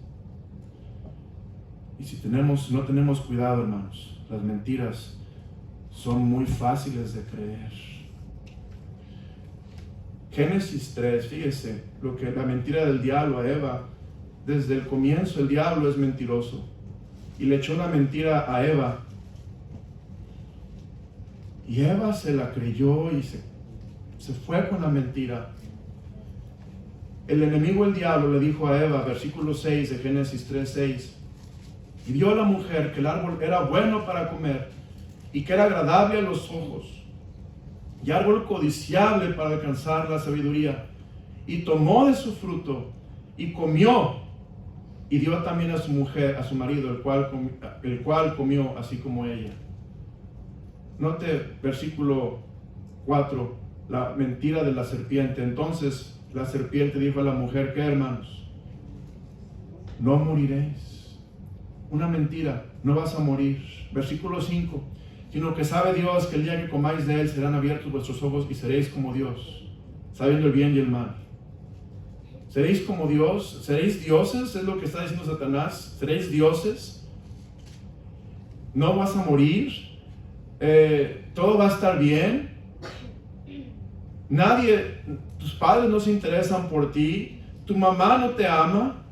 Y si no tenemos cuidado, hermanos, las mentiras son muy fáciles de creer. Génesis 3, fíjese lo que la mentira del diablo a Eva. Desde el comienzo el diablo es mentiroso. Y le echó una mentira a Eva. Y Eva se la creyó y se fue con la mentira. El enemigo, el diablo, le dijo a Eva, versículo 6 de Génesis 3:6. Y vio a la mujer que el árbol era bueno para comer y que era agradable a los ojos y árbol codiciable para alcanzar la sabiduría. Y tomó de su fruto y comió. Y dio también a su mujer, a su marido, el cual comió así como ella. Note versículo 4, la mentira de la serpiente. Entonces la serpiente dijo a la mujer, ¿qué, hermanos? No moriréis. Una mentira, no vas a morir. Versículo 5, sino que sabe Dios que el día que comáis de él serán abiertos vuestros ojos y seréis como Dios, sabiendo el bien y el mal. ¿Seréis como Dios? ¿Seréis dioses? Es lo que está diciendo Satanás. ¿Seréis dioses? ¿No vas a morir? ¿Todo va a estar bien? Tus padres no se interesan por ti. Tu mamá no te ama.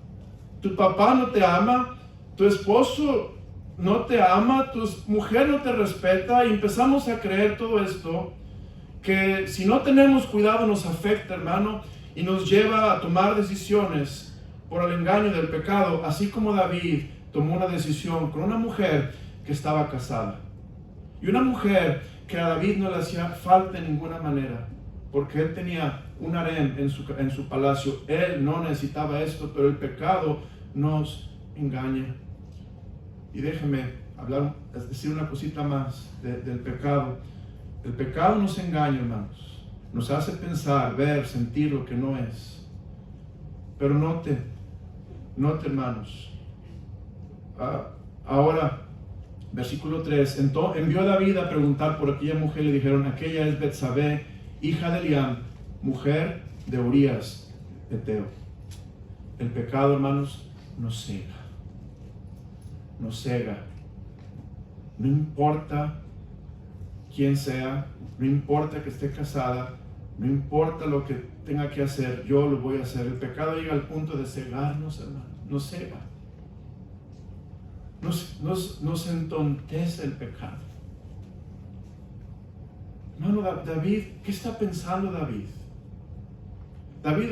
Tu papá no te ama. Tu esposo no te ama. Tu mujer no te respeta. Y empezamos a creer todo esto, que si no tenemos cuidado nos afecta, hermano. Y nos lleva a tomar decisiones por el engaño del pecado, así como David tomó una decisión con una mujer que estaba casada. Y una mujer que a David no le hacía falta en ninguna manera, porque él tenía un harén en su palacio. Él no necesitaba esto, pero el pecado nos engaña. Y déjeme decir una cosita más del pecado. El pecado nos engaña, hermanos. Nos hace pensar, ver, sentir lo que no es. Pero note, hermanos. Ahora, versículo 3. Entonces envió a David a preguntar por aquella mujer. Le dijeron, aquella es Betsabé, hija de Eliam, mujer de Urías, Heteo. El pecado, hermanos, nos cega. Nos cega. No importa quién sea, no importa que esté casada, no importa lo que tenga que hacer, yo lo voy a hacer. El pecado llega al punto de cegarnos, hermano. Nos cega. Nos entontece el pecado. Hermano, David, ¿qué está pensando David? David,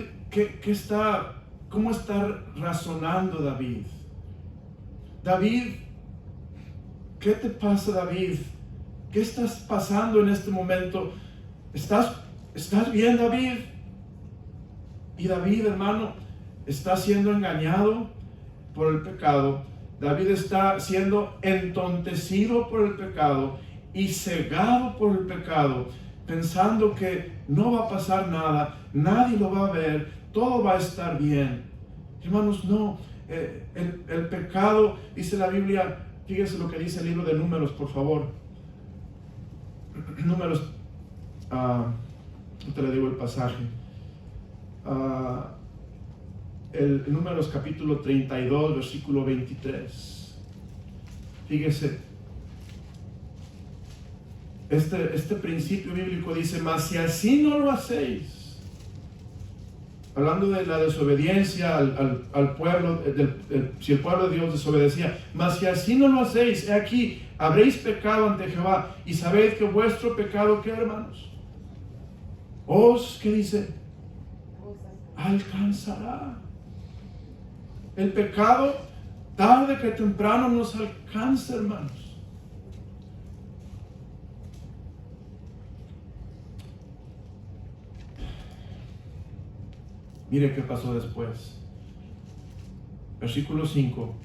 ¿cómo está razonando David? David, ¿qué te pasa, David? ¿Qué estás pasando en este momento? ¿Estás bien, David? Y David, hermano, está siendo engañado por el pecado. David está siendo entontecido por el pecado y cegado por el pecado, pensando que no va a pasar nada, nadie lo va a ver, todo va a estar bien. Hermanos, no. El pecado, dice la Biblia, fíjese lo que dice el libro de Números, por favor. Números, te le digo el pasaje. El Números capítulo 32, versículo 23. Fíjese, este principio bíblico dice: mas si así no lo hacéis, hablando de la desobediencia al pueblo, si el pueblo de Dios desobedecía, mas si así no lo hacéis, he aquí, habréis pecado ante Jehová, y sabéis que vuestro pecado, ¿qué, hermanos? ¿Qué dice? Alcanzará. El pecado, tarde que temprano, nos alcanza, hermanos. Mire qué pasó después. Versículo 5.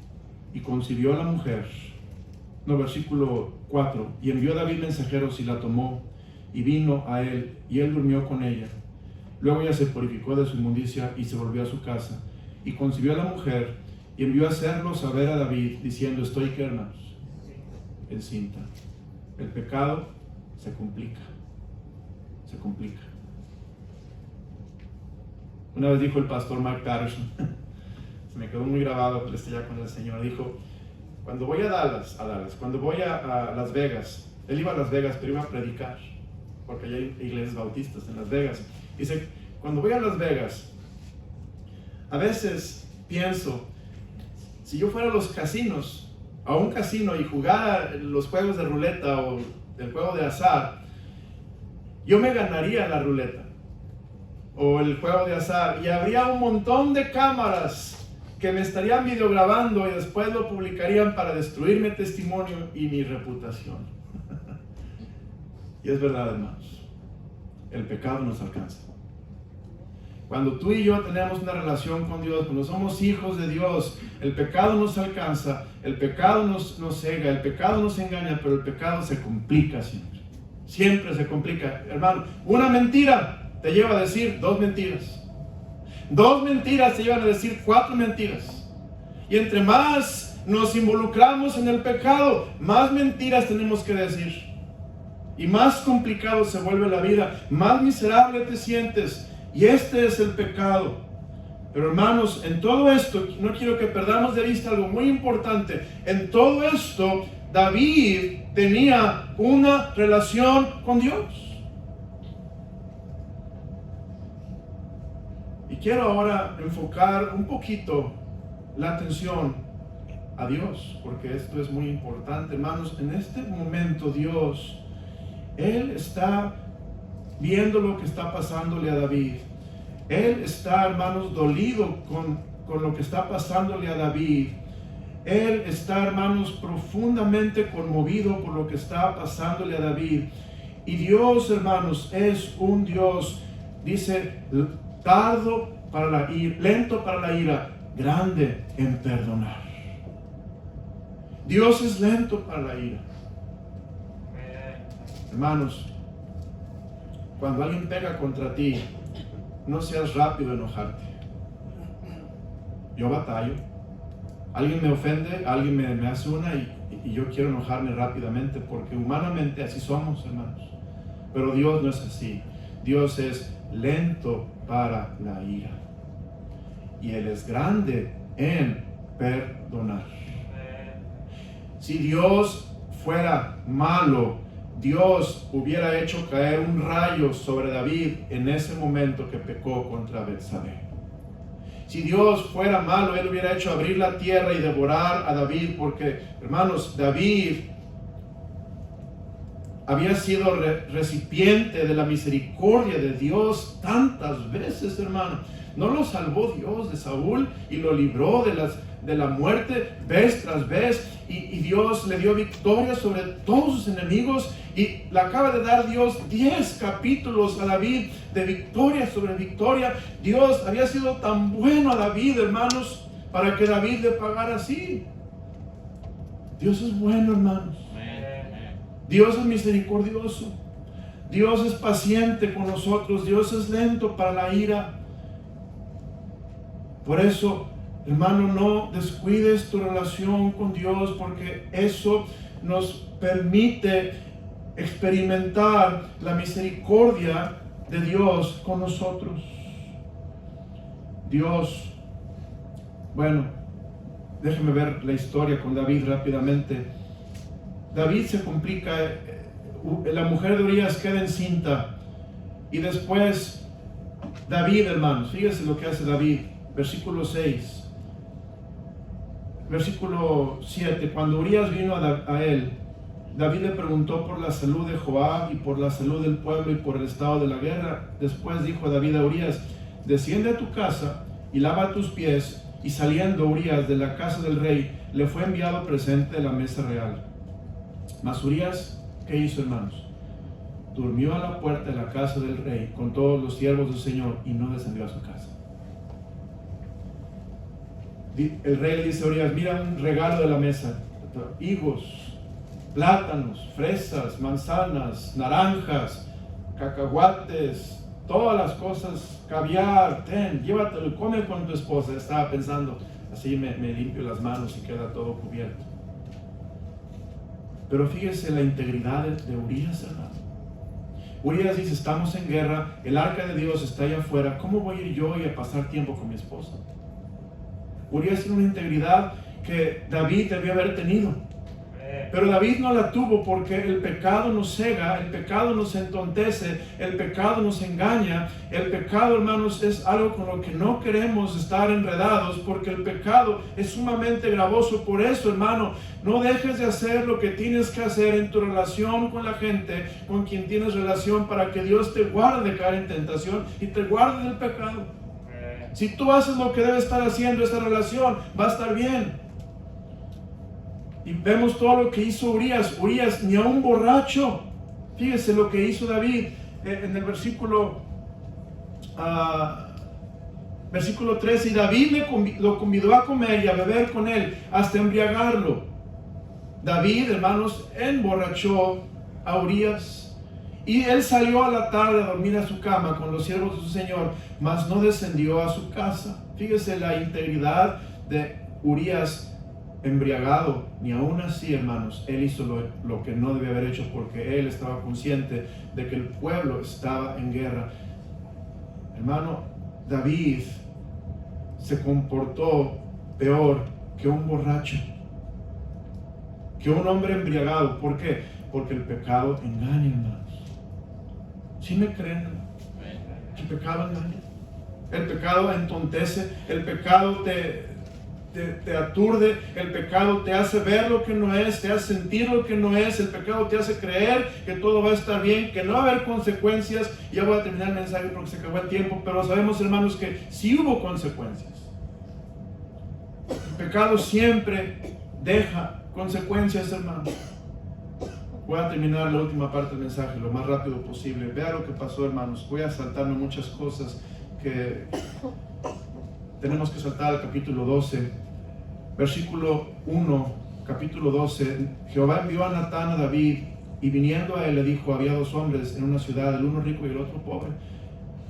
Y concibió a la mujer. No, versículo 4. Y envió David mensajeros y la tomó, y vino a él, y él durmió con ella. Luego ella se purificó de su inmundicia y se volvió a su casa. Y concibió a la mujer, y envió a hacerlo saber a David, diciendo: estoy, ¿qué, hermanos? Encinta. El pecado se complica. Se complica. Una vez dijo el pastor Mark Patterson, se me quedó muy grabado, pero ya con el Señor, dijo: cuando voy a Dallas, cuando voy a Las Vegas, él iba a Las Vegas, pero iba a predicar, porque allá hay iglesias bautistas en Las Vegas. Dice: cuando voy a Las Vegas, a veces pienso, si yo fuera a los casinos, a un casino, y jugara los juegos de ruleta o el juego de azar, yo me ganaría la ruleta o el juego de azar, y habría un montón de cámaras que me estarían videograbando y después lo publicarían para destruir mi testimonio y mi reputación. Y es verdad, hermanos, el pecado nos alcanza. Cuando tú y yo tenemos una relación con Dios, cuando somos hijos de Dios, el pecado nos alcanza, el pecado nos cega, el pecado nos engaña, pero el pecado se complica siempre. Siempre se complica, hermano. Una mentira te lleva a decir 2 mentiras. 2 mentiras te llevan a decir 4 mentiras. Y entre más nos involucramos en el pecado, más mentiras tenemos que decir. Y más complicado se vuelve la vida, más miserable te sientes. Y este es el pecado. Pero hermanos, en todo esto, no quiero que perdamos de vista algo muy importante. En todo esto, David tenía una relación con Dios. Y quiero ahora enfocar un poquito la atención a Dios, porque esto es muy importante, hermanos. En este momento Dios, Él está viendo lo que está pasándole a David. Él está, hermanos, dolido con lo que está pasándole a David. Él está, hermanos, profundamente conmovido por lo que está pasándole a David. Y Dios, hermanos, es un Dios, dice, tardo para la ira, lento para la ira, grande en perdonar. Dios es lento para la ira. Hermanos, cuando alguien pega contra ti, no seas rápido en enojarte. Yo batallo. Alguien me ofende, alguien me hace una y yo quiero enojarme rápidamente, porque humanamente así somos, hermanos. Pero Dios no es así. Dios es lento para la ira. Y Él es grande en perdonar. Si Dios fuera malo, Dios hubiera hecho caer un rayo sobre David en ese momento que pecó contra Betsabé. Si Dios fuera malo, Él hubiera hecho abrir la tierra y devorar a David, porque, hermanos, David había sido recipiente de la misericordia de Dios tantas veces, hermano. ¿No lo salvó Dios de Saúl y lo libró de la muerte vez tras vez? Y Dios le dio victoria sobre todos sus enemigos. Y le acaba de dar Dios 10 capítulos a David de victoria sobre victoria. Dios había sido tan bueno a David, hermanos, para que David le pagara así. Dios es bueno, hermanos. Dios es misericordioso. Dios es paciente con nosotros. Dios es lento para la ira. Por eso, hermano, no descuides tu relación con Dios, porque eso nos permite experimentar la misericordia de Dios con nosotros. Dios, bueno, déjeme ver la historia con David rápidamente. David se complica, la mujer de Urías queda encinta, y después David, hermanos, fíjese lo que hace David. Versículo 6, versículo 7, cuando Urías vino a él, David le preguntó por la salud de Joab y por la salud del pueblo y por el estado de la guerra. Después dijo David a Urías, desciende a tu casa y lava tus pies. Y saliendo Urías de la casa del rey, le fue enviado presente de la mesa real. Mas Urías, ¿qué hizo, hermanos? Durmió a la puerta de la casa del rey con todos los siervos del Señor y no descendió a su casa. El rey le dice a Urías, mira un regalo de la mesa, higos, plátanos, fresas, manzanas, naranjas, cacahuates, todas las cosas, caviar, ten, llévatelo y come con tu esposa. Estaba pensando, así me limpio las manos y queda todo cubierto. Pero fíjese la integridad de Urías, hermano. Urías dice, estamos en guerra, el arca de Dios está allá afuera, ¿cómo voy a ir yo a pasar tiempo con mi esposa? Urías tiene una integridad que David debió haber tenido. Pero David no la tuvo porque el pecado nos cega, el pecado nos entontece, el pecado nos engaña. El pecado, hermanos, es algo con lo que no queremos estar enredados, porque el pecado es sumamente gravoso. Por eso, hermano, no dejes de hacer lo que tienes que hacer en tu relación con la gente, con quien tienes relación, para que Dios te guarde de caer en tentación y te guarde del pecado. Si tú haces lo que debe estar haciendo, esa relación va a estar bien. Y vemos todo lo que hizo Urías. Urías, ni a un borracho. Fíjese lo que hizo David en el versículo 13. Y David lo convidó a comer y a beber con él hasta embriagarlo. David, hermanos, emborrachó a Urías. Y él salió a la tarde a dormir a su cama con los siervos de su señor, mas no descendió a su casa. Fíjese la integridad de Urías embriagado. Ni aún así, hermanos, él hizo lo que no debía haber hecho, porque él estaba consciente de que el pueblo estaba en guerra. Hermano, David se comportó peor que un borracho, que un hombre embriagado. ¿Por qué? Porque el pecado engaña, hermanos. ¿Sí me creen? El pecado engaña. El pecado entontece. El pecado te aturde. El pecado te hace ver lo que no es, te hace sentir lo que no es. El pecado te hace creer que todo va a estar bien, que no va a haber consecuencias. Ya voy a terminar el mensaje porque se acabó el tiempo, pero sabemos, hermanos, que sí hubo consecuencias. El pecado siempre deja consecuencias, hermanos. Voy a terminar la última parte del mensaje lo más rápido posible. Vea lo que pasó, hermanos. Voy a saltarme muchas cosas que tenemos que saltar al capítulo 12. Versículo 1, capítulo 12. Jehová envió a Natán a David, y viniendo a él le dijo, había dos hombres en una ciudad, el uno rico y el otro pobre.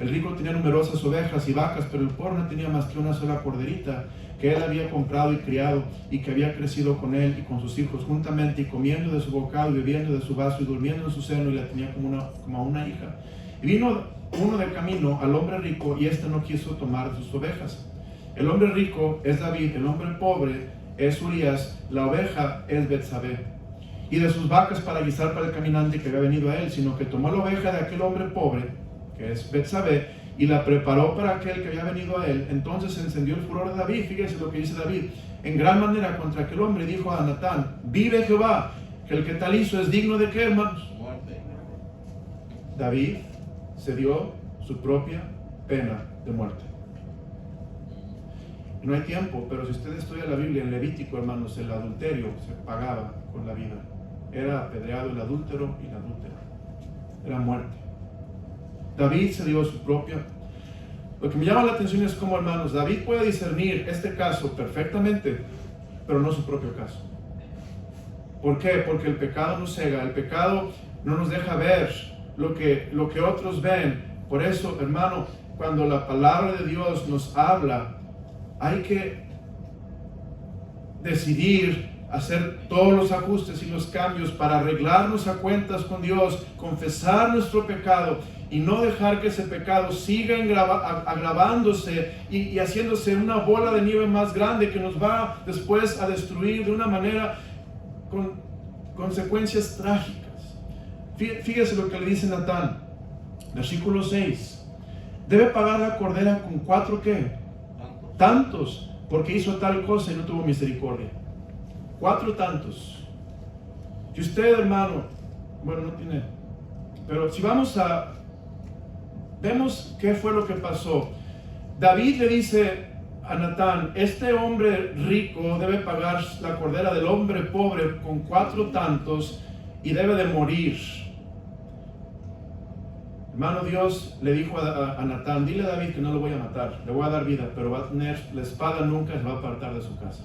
El rico tenía numerosas ovejas y vacas, pero el pobre no tenía más que una sola corderita, que él había comprado y criado, y que había crecido con él y con sus hijos juntamente, y comiendo de su bocado y bebiendo de su vaso y durmiendo en su seno, y la tenía como a una hija. Y vino uno de camino al hombre rico, y éste no quiso tomar de sus ovejas. El hombre rico es David, el hombre pobre es Urías, la oveja es Betsabé. Y de sus vacas para guisar para el caminante que había venido a él, sino que tomó la oveja de aquel hombre pobre, que es Betsabé, y la preparó para aquel que había venido a él. Entonces se encendió el furor de David. Fíjese lo que dice David: en gran manera contra aquel hombre, dijo a Natán: vive Jehová, que el que tal hizo es digno de qué, hermanos. David se dio su propia pena de muerte. No hay tiempo, pero si usted estudia la Biblia en Levítico, hermanos, el adulterio se pagaba con la vida. Era apedreado el adúltero y la adúltera. Era muerte. David se dio su propia. Lo que me llama la atención es cómo, hermanos, David puede discernir este caso perfectamente, pero no su propio caso. ¿Por qué? Porque el pecado nos cega, el pecado no nos deja ver lo que otros ven. Por eso, hermano, cuando la palabra de Dios nos habla, hay que decidir hacer todos los ajustes y los cambios para arreglarnos a cuentas con Dios, confesar nuestro pecado y no dejar que ese pecado siga agravándose y haciéndose una bola de nieve más grande que nos va después a destruir de una manera con consecuencias trágicas. Fíjese lo que le dice Natán, versículo 6. Debe pagar la cordera con 4 ¿qué? Tantos, porque hizo tal cosa y no tuvo misericordia. 4 tantos. Y usted, hermano, bueno, no tiene, pero si vemos qué fue lo que pasó. David le dice a Natán, este hombre rico debe pagar la cordera del hombre pobre con 4 tantos y debe de morir. Hermano, Dios le dijo a Natán, dile a David que no lo voy a matar, le voy a dar vida, pero va a tener la espada, nunca se va a apartar de su casa.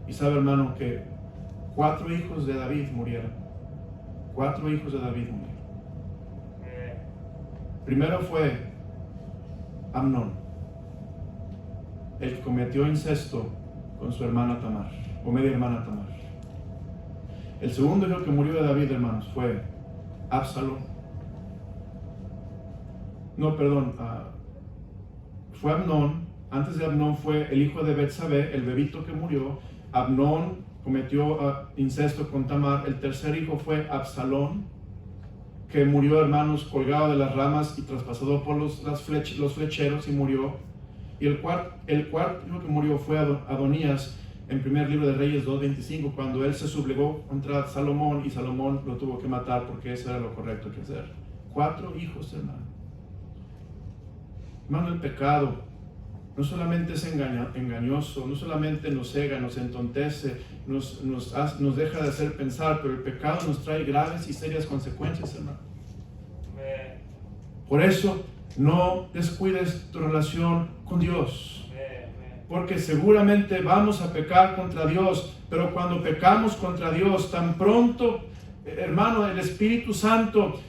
Y sabe, hermano, que 4 hijos de David murieron. 4 hijos de David murieron. Primero fue Amnón, el que cometió incesto con su hermana Tamar, o media hermana Tamar. El segundo hijo que murió de David, hermanos, fue Absalón. Fue Amnón. Antes de Amnón fue el hijo de Betsabé, el bebito que murió. Amnón cometió incesto con Tamar. El tercer hijo fue Absalón, que murió, hermanos, colgado de las ramas y traspasado por los flecheros y murió. Y el cuarto hijo que murió fue Adonías, en primer libro de Reyes 2:25, cuando él se sublevó contra Salomón y Salomón lo tuvo que matar porque eso era lo correcto que hacer. 4 hijos, hermano. Hermano, el pecado no solamente es engañoso, no solamente nos cega, nos entontece, nos deja de hacer pensar, pero el pecado nos trae graves y serias consecuencias, hermano. Por eso, no descuides tu relación con Dios, porque seguramente vamos a pecar contra Dios, pero cuando pecamos contra Dios, tan pronto, hermano, el Espíritu Santo,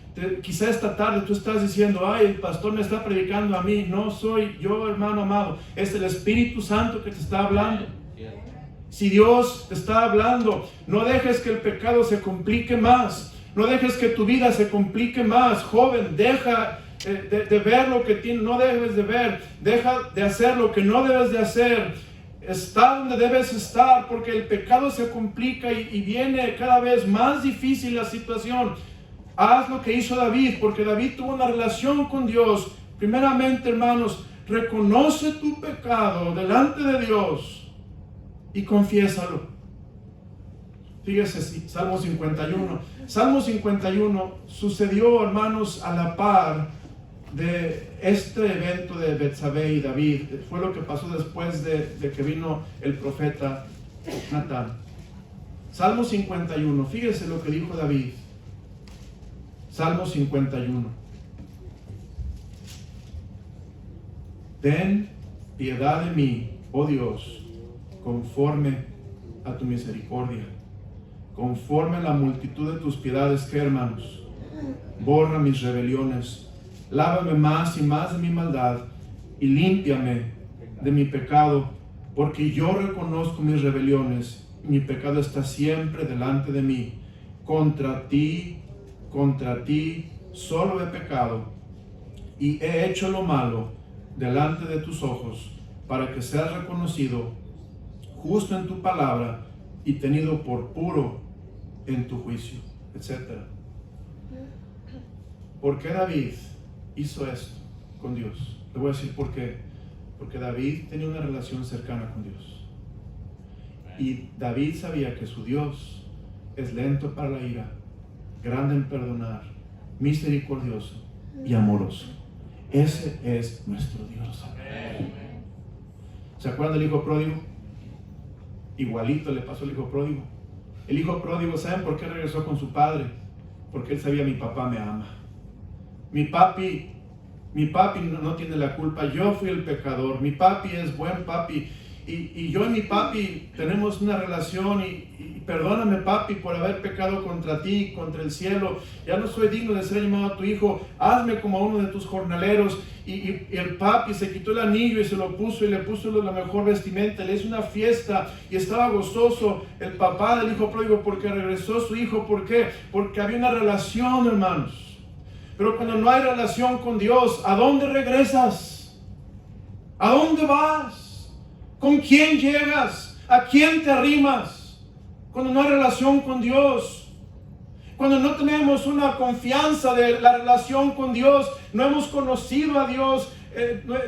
quizá esta tarde tú estás diciendo, ay, el pastor me está predicando a mí. No soy yo, hermano amado, es el Espíritu Santo que te está hablando. Si Dios te está hablando, no dejes que el pecado se complique más, no dejes que tu vida se complique más. Joven, deja de ver lo que no debes de ver, deja de hacer lo que no debes de hacer. Está donde debes estar, porque el pecado se complica y viene cada vez más difícil la situación. Haz lo que hizo David, porque David tuvo una relación con Dios. Primeramente, hermanos, reconoce tu pecado delante de Dios y confiésalo. Fíjese, Salmo 51. Salmo 51 sucedió, hermanos, a la par de este evento de Betsabé y David. Fue lo que pasó después de que vino el profeta Natán. Salmo 51, fíjese lo que dijo David. Salmo 51. Ten piedad de mí, oh Dios, conforme a tu misericordia, conforme a la multitud de tus piedades, que, hermanos, borra mis rebeliones, lávame más y más de mi maldad y límpiame de mi pecado, porque yo reconozco mis rebeliones y mi pecado está siempre delante de mí. Contra ti solo he pecado y he hecho lo malo delante de tus ojos, para que seas reconocido justo en tu palabra y tenido por puro en tu juicio, etc. ¿Por qué David hizo esto con Dios? Le voy a decir por qué. Porque David tenía una relación cercana con Dios. Y David sabía que su Dios es lento para la ira, grande en perdonar misericordioso y amoroso. Ese es nuestro Dios. ¿Se acuerdan del hijo pródigo? Igualito le pasó al hijo pródigo. El hijo pródigo, ¿saben por qué regresó con su padre? Porque él sabía: mi papá me ama. Mi papi no tiene la culpa. Yo fui el pecador. Mi papi es buen papi. Y yo y mi papi tenemos una relación y perdóname, papi, por haber pecado contra ti, contra el cielo. Ya no soy digno de ser llamado a tu hijo. Hazme como a uno de tus jornaleros. Y el papi se quitó el anillo y se lo puso y le puso la mejor vestimenta. Le hizo una fiesta y estaba gozoso el papá del hijo pródigo porque regresó su hijo. ¿Por qué? Porque había una relación, hermanos. Pero cuando no hay relación con Dios, ¿a dónde regresas? ¿A dónde vas? ¿Con quién llegas? ¿A quién te arrimas? Cuando no hay relación con Dios, cuando no tenemos una confianza de la relación con Dios, no hemos conocido a Dios,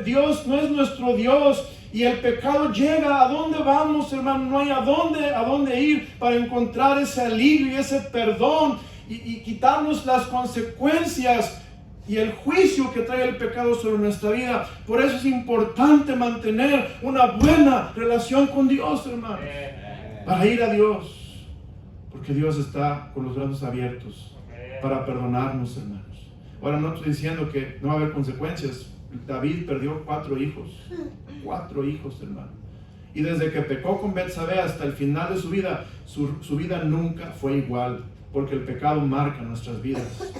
Dios no es nuestro Dios y el pecado llega. ¿A dónde vamos, hermano? No hay a dónde ir para encontrar ese alivio y ese perdón y quitarnos las consecuencias y el juicio que trae el pecado sobre nuestra vida. Por eso es importante mantener una buena relación con Dios, hermanos, para ir a Dios, porque Dios está con los brazos abiertos para perdonarnos, hermanos. Ahora, no estoy diciendo que no va a haber consecuencias. David perdió 4 hijos, hermano, y desde que pecó con Betsabé hasta el final de su vida, su vida nunca fue igual, porque el pecado marca nuestras vidas.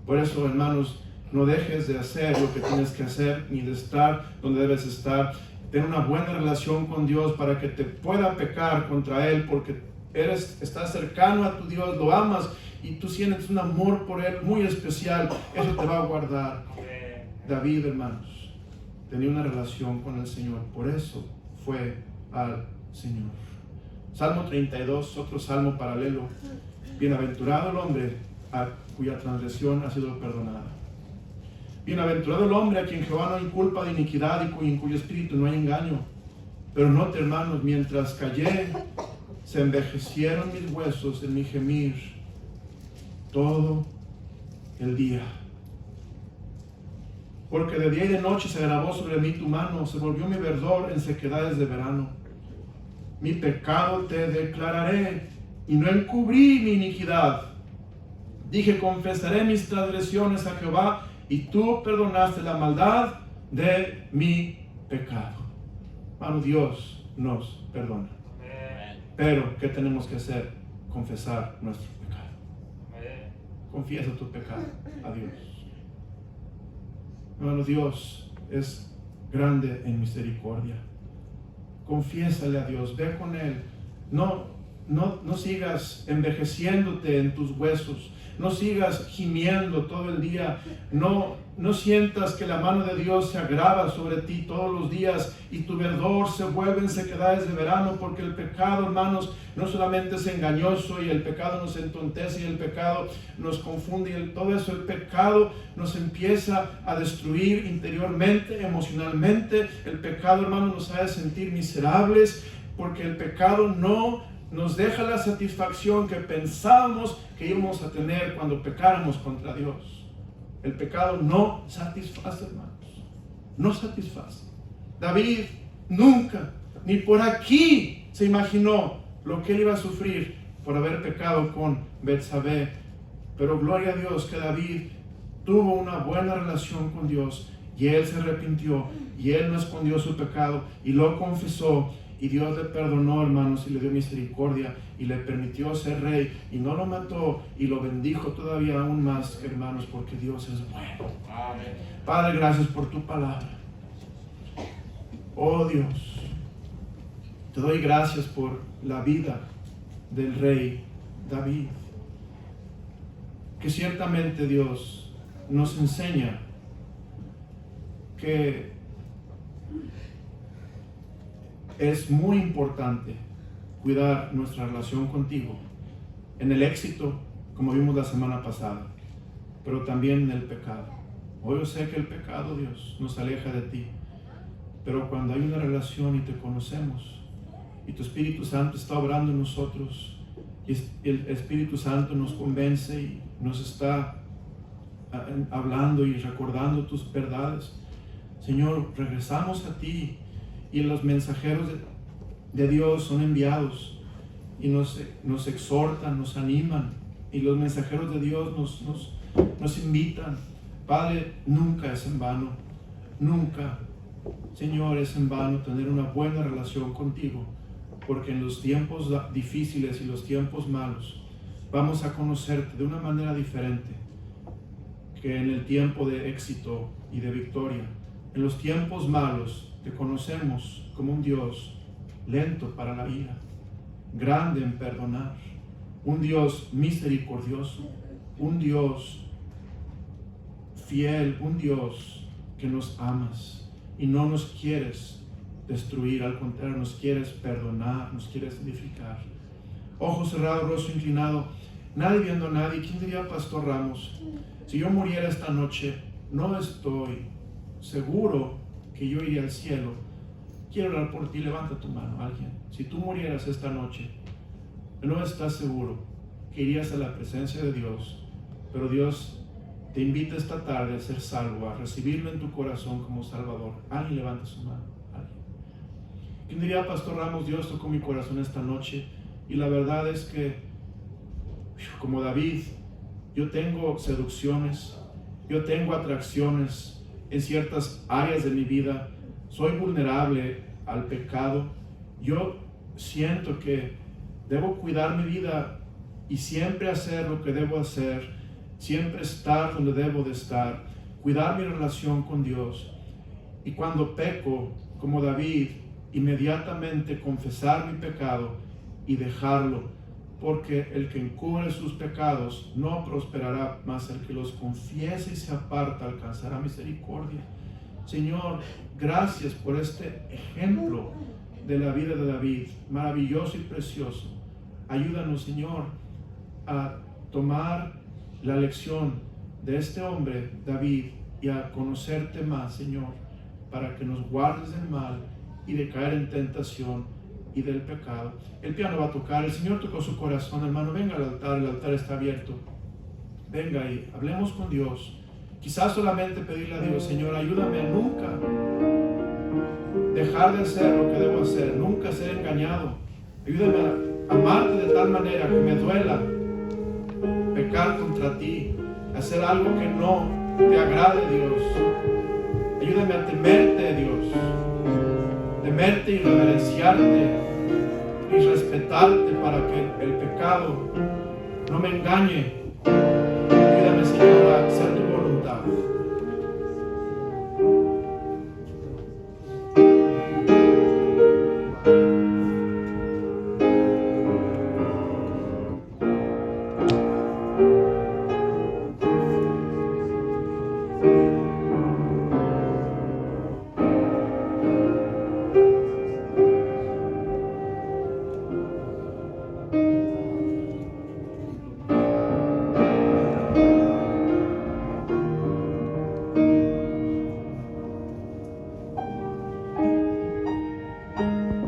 Por eso, hermanos, no dejes de hacer lo que tienes que hacer, ni de estar donde debes estar. Ten una buena relación con Dios para que te pueda pecar contra Él, porque estás cercano a tu Dios, lo amas y tú sientes un amor por Él muy especial. Eso te va a guardar. David, hermanos, tenía una relación con el Señor, por eso fue al Señor. Salmo 32, otro salmo paralelo. Bienaventurado el hombre a cuya transgresión ha sido perdonada. Bienaventurado el hombre a quien Jehová no inculpa de iniquidad y en cuyo espíritu no hay engaño. Pero note, hermanos, mientras callé, se envejecieron mis huesos en mi gemir todo el día. Porque de día y de noche se agravó sobre mí tu mano, se volvió mi verdor en sequedades de verano. Mi pecado te declararé y no encubrí mi iniquidad. Dije: confesaré mis transgresiones a Jehová, y tú perdonaste la maldad de mi pecado. Hermano, Dios nos perdona. Pero, ¿qué tenemos que hacer? Confesar nuestro pecado. Confiesa tu pecado a Dios. Hermano, Dios es grande en misericordia. Confiésale a Dios, ve con Él. No sigas envejeciéndote en tus huesos. No sigas gimiendo todo el día. No sientas que la mano de Dios se agrava sobre ti todos los días y tu verdor se vuelve en sequedades de verano, porque el pecado, hermanos, no solamente es engañoso y el pecado nos entontece y el pecado nos confunde y todo eso. El pecado nos empieza a destruir interiormente, emocionalmente. El pecado, hermanos, nos hace sentir miserables, porque el pecado no nos deja la satisfacción que pensábamos que íbamos a tener cuando pecáramos contra Dios. El pecado no satisface, hermanos. No satisface. David nunca, ni por aquí, se imaginó lo que él iba a sufrir por haber pecado con Betsabé. Pero gloria a Dios que David tuvo una buena relación con Dios y él se arrepintió y él no escondió su pecado y lo confesó. Y Dios le perdonó, hermanos, y le dio misericordia y le permitió ser rey y no lo mató y lo bendijo todavía aún más, hermanos, porque Dios es bueno. Amén. Padre, gracias por tu palabra. Oh Dios, te doy gracias por la vida del rey David, que ciertamente, Dios, nos enseña que es muy importante cuidar nuestra relación contigo en el éxito, como vimos la semana pasada, pero también en el pecado. Hoy yo sé que el pecado, Dios, nos aleja de ti, pero cuando hay una relación y te conocemos y tu Espíritu Santo está obrando en nosotros y el Espíritu Santo nos convence y nos está hablando y recordando tus verdades. Señor, regresamos a ti y los mensajeros de Dios son enviados y nos exhortan, nos animan, y los mensajeros de Dios nos invitan. Padre, nunca es en vano, nunca, Señor, es en vano tener una buena relación contigo, porque en los tiempos difíciles y los tiempos malos vamos a conocerte de una manera diferente que en el tiempo de éxito y de victoria. En los tiempos malos te conocemos como un Dios lento para la ira, grande en perdonar, un Dios misericordioso, un Dios fiel, un Dios que nos amas y no nos quieres destruir, al contrario, nos quieres perdonar, nos quieres edificar. Ojos cerrados, rostro inclinado, nadie viendo a nadie. ¿Quién diría, Pastor Ramos, si yo muriera esta noche, no estoy seguro que yo iría al cielo? Quiero orar por ti. Levanta tu mano, alguien. Si tú murieras esta noche, no estás seguro que irías a la presencia de Dios, pero Dios te invita esta tarde a ser salvo, a recibirlo en tu corazón como Salvador. Alguien levanta su mano. Alguien. ¿Quién diría, Pastor Ramos, Dios tocó mi corazón esta noche y la verdad es que, como David, yo tengo seducciones, yo tengo atracciones en ciertas áreas de mi vida, soy vulnerable al pecado, yo siento que debo cuidar mi vida y siempre hacer lo que debo hacer, siempre estar donde debo de estar, cuidar mi relación con Dios. Y cuando peco, como David, inmediatamente confesar mi pecado y dejarlo, porque el que encubre sus pecados no prosperará, mas el que los confiese y se aparta alcanzará misericordia. Señor, gracias por este ejemplo de la vida de David, maravilloso y precioso. Ayúdanos, Señor, a tomar la lección de este hombre, David, y a conocerte más, Señor, para que nos guardes del mal y de caer en tentación y del pecado. El piano va a tocar, el Señor tocó su corazón, hermano. Venga al altar, el altar está abierto. Venga y hablemos con Dios. Quizás solamente pedirle a Dios, Señor, ayúdame a nunca dejar de hacer lo que debo hacer, nunca ser engañado. Ayúdame a amarte de tal manera que me duela pecar contra ti, hacer algo que no te agrade, Dios. Ayúdame a temerte, Dios, temerte y reverenciarte y respetarte para que el pecado no me engañe. Ayúdame, Señor, a hacer tu voluntad.